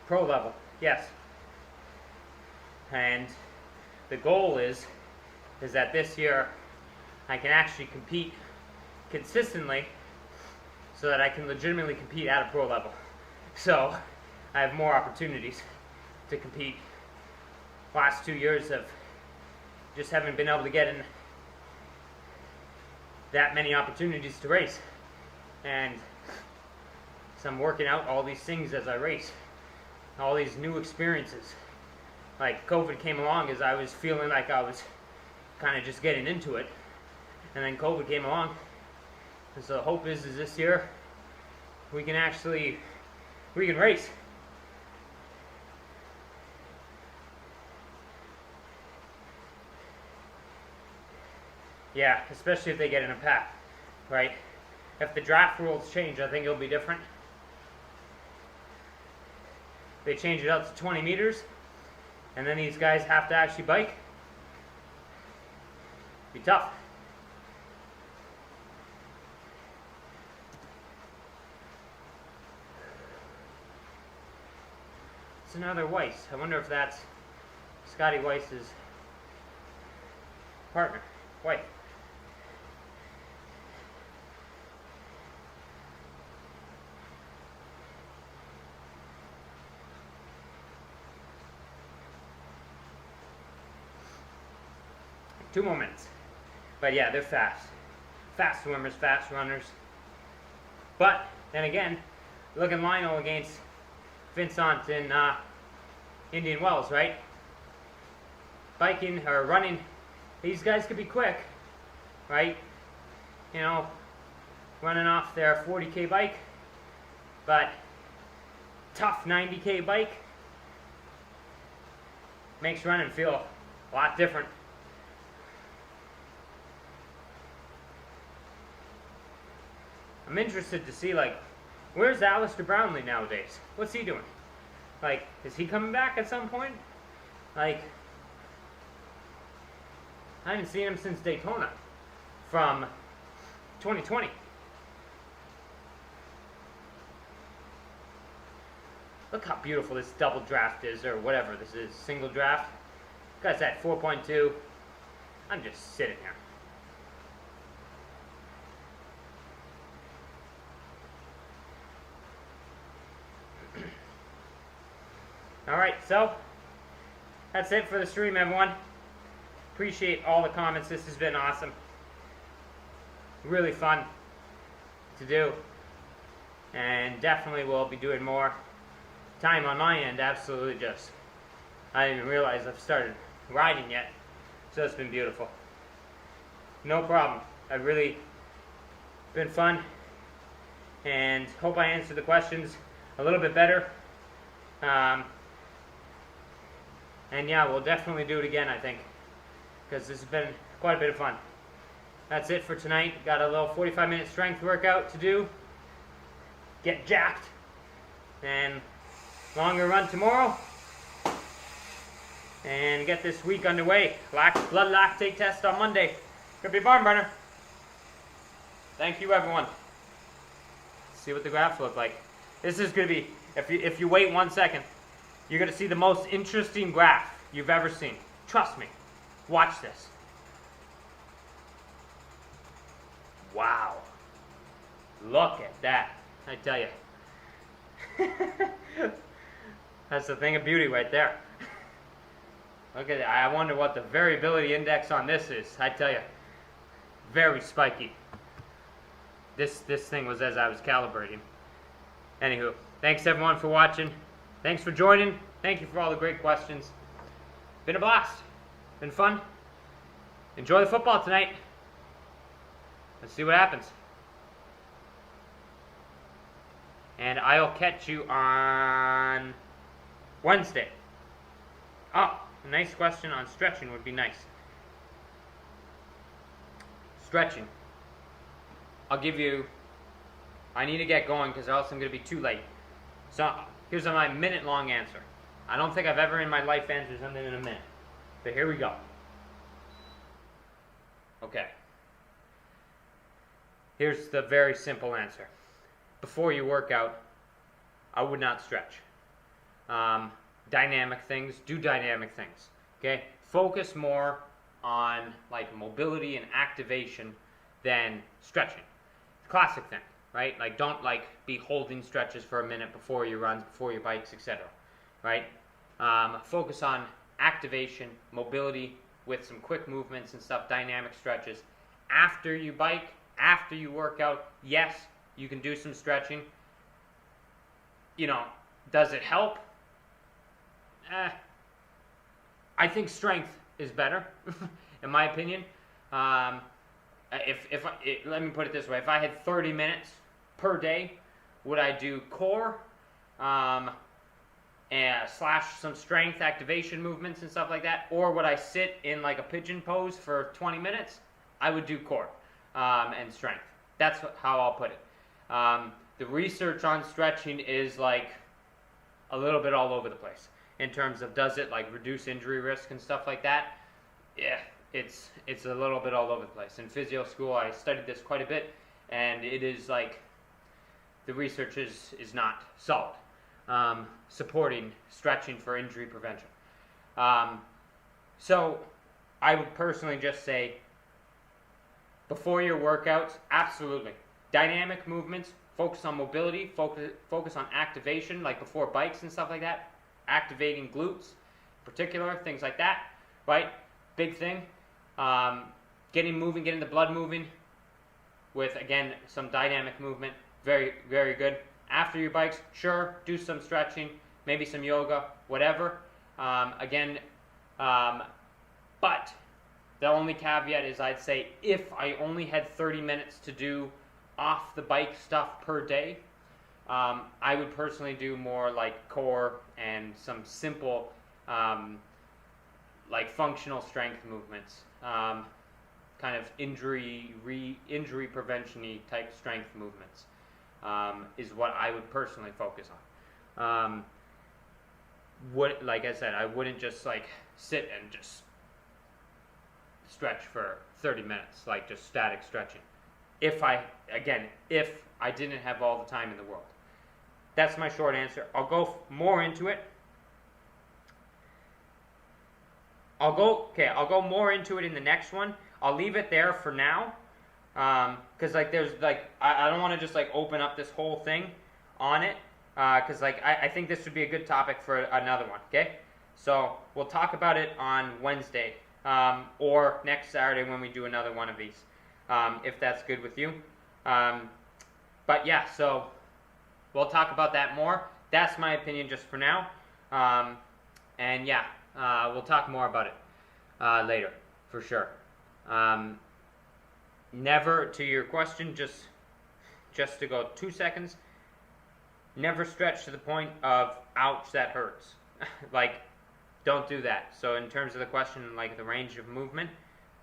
Pro level, yes. And the goal is that this year I can actually compete consistently so that I can legitimately compete at a pro level. So I have more opportunities to compete. Last 2 years of just haven't been able to get in that many opportunities to race. And so I'm working out all these things as I race. All these new experiences. Like COVID came along as I was feeling like I was kind of just getting into it. And then COVID came along. And so the hope is this year we can race. Yeah, especially if they get in a pack, right? If the draft rules change, I think it'll be different. They change it out to 20 meters, and then these guys have to actually bike. Be tough. It's another Weiss. I wonder if that's Scotty Weiss's partner, wife. Two more minutes. But yeah, they're fast. Fast swimmers, fast runners. But then again, look at Lionel against Vincent in Indian Wells, right? Biking or running, these guys could be quick, right? You know, running off their 40K bike, but tough 90K bike makes running feel a lot different. I'm interested to see, like, where's Alistair Brownlee nowadays? What's he doing? Like, is he coming back at some point? Like, I haven't seen him since Daytona from 2020. Look how beautiful this double draft is, or whatever this is, single draft. Guy's at 4.2. I'm just sitting here. Alright, so that's it for the stream, everyone. Appreciate all the comments. This has been awesome. Really fun to do. And definitely will be doing more time on my end. Absolutely just. I didn't even realize I've started riding yet. So it's been beautiful. No problem. I've really been fun. And hope I answered the questions a little bit better. And yeah, we'll definitely do it again, I think, because this has been quite a bit of fun. That's it for tonight. Got a little 45-minute strength workout to do. Get jacked. And longer run tomorrow. And get this week underway. Blood lactate test on Monday. Could be barn burner. Thank you, everyone. See what the graphs look like. This is going to be, if you wait 1 second, you're going to see the most interesting graph you've ever seen. Trust me. Watch this. Wow. Look at that. I tell you. That's the thing of beauty right there. Look at it. I wonder what the variability index on this is. I tell you. Very spiky. This thing was as I was calibrating. Anywho, thanks everyone for watching. Thanks for joining. Thank you for all the great questions. Been a blast. Been fun. Enjoy the football tonight. Let's see what happens. And I'll catch you on Wednesday. Oh, a nice question on stretching would be nice. Stretching. I'll give you... I need to get going because else I'm going to be too late. So here's my minute-long answer. I don't think I've ever in my life answered something in a minute. But here we go. Okay. Here's the very simple answer. Before you work out, I would not stretch. Dynamic things, do dynamic things. Okay? Focus more on like mobility and activation than stretching. Classic thing, right? Like don't like be holding stretches for a minute before your runs, before your bikes, etc. Right? Focus on activation, mobility with some quick movements and stuff, dynamic stretches. After you bike, after you work out, yes, you can do some stretching. You know, does it help? I think strength is better, in my opinion. Let me put it this way: if I had 30 minutes per day, would I do core, slash some strength activation movements and stuff like that, or would I sit in like a pigeon pose for 20 minutes? I would do core and strength. That's how I'll put it. The research on stretching is like a little bit all over the place in terms of does it like reduce injury risk and stuff like that. Yeah, it's a little bit all over the place. In physio school, I studied this quite a bit, and it is like the research is not solid supporting stretching for injury prevention. So I would personally just say before your workouts, absolutely. Dynamic movements, focus on mobility, focus on activation, like before bikes and stuff like that. Activating glutes, in particular, things like that, right? Big thing. Getting moving, getting the blood moving with, again, some dynamic movement. Very, very good. After your bikes, sure, do some stretching, maybe some yoga, whatever. But the only caveat is I'd say if I only had 30 minutes to do off the bike stuff per day, I would personally do more like core and some simple like functional strength movements, kind of injury prevention-y type strength movements is what I would personally focus on. Like I said, I wouldn't just like sit and just stretch for 30 minutes, like just static stretching. If I didn't have all the time in the world. That's my short answer. I'll go more into it. I'll go more into it in the next one. I'll leave it there for now. Cause like there's like, I don't want to just like open up this whole thing on it. Cause like, I think this would be a good topic for another one. Okay. So we'll talk about it on Wednesday, or next Saturday when we do another one of these. If that's good with you. But yeah, so we'll talk about that more. That's my opinion just for now. And yeah, we'll talk more about it later, for sure. Never, to your question, just to go 2 seconds, never stretch to the point of, ouch, that hurts. Like, don't do that. So in terms of the question, like the range of movement,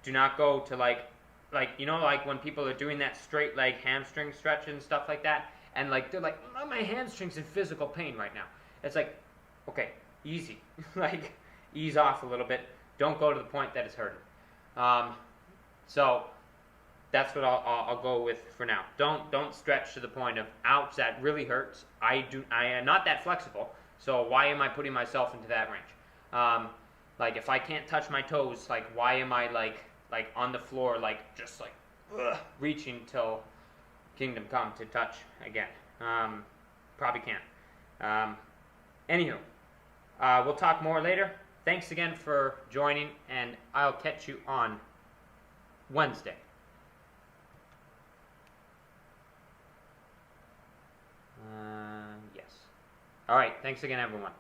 do not go to like, you know, like when people are doing that straight leg hamstring stretch and stuff like that, and like they're like, oh, my hamstring's in physical pain right now. It's like, okay, easy. Like, ease off a little bit. Don't go to the point that it's hurting. So that's what I'll go with for now. Don't stretch to the point of ouch, that really hurts. I am not that flexible, so why am I putting myself into that range? Like if I can't touch my toes, like why am I like on the floor, like just like reaching till Kingdom Come to touch again? Probably can't. Anywho, we'll talk more later. Thanks again for joining, and I'll catch you on Wednesday. Yes. All right. Thanks again, everyone.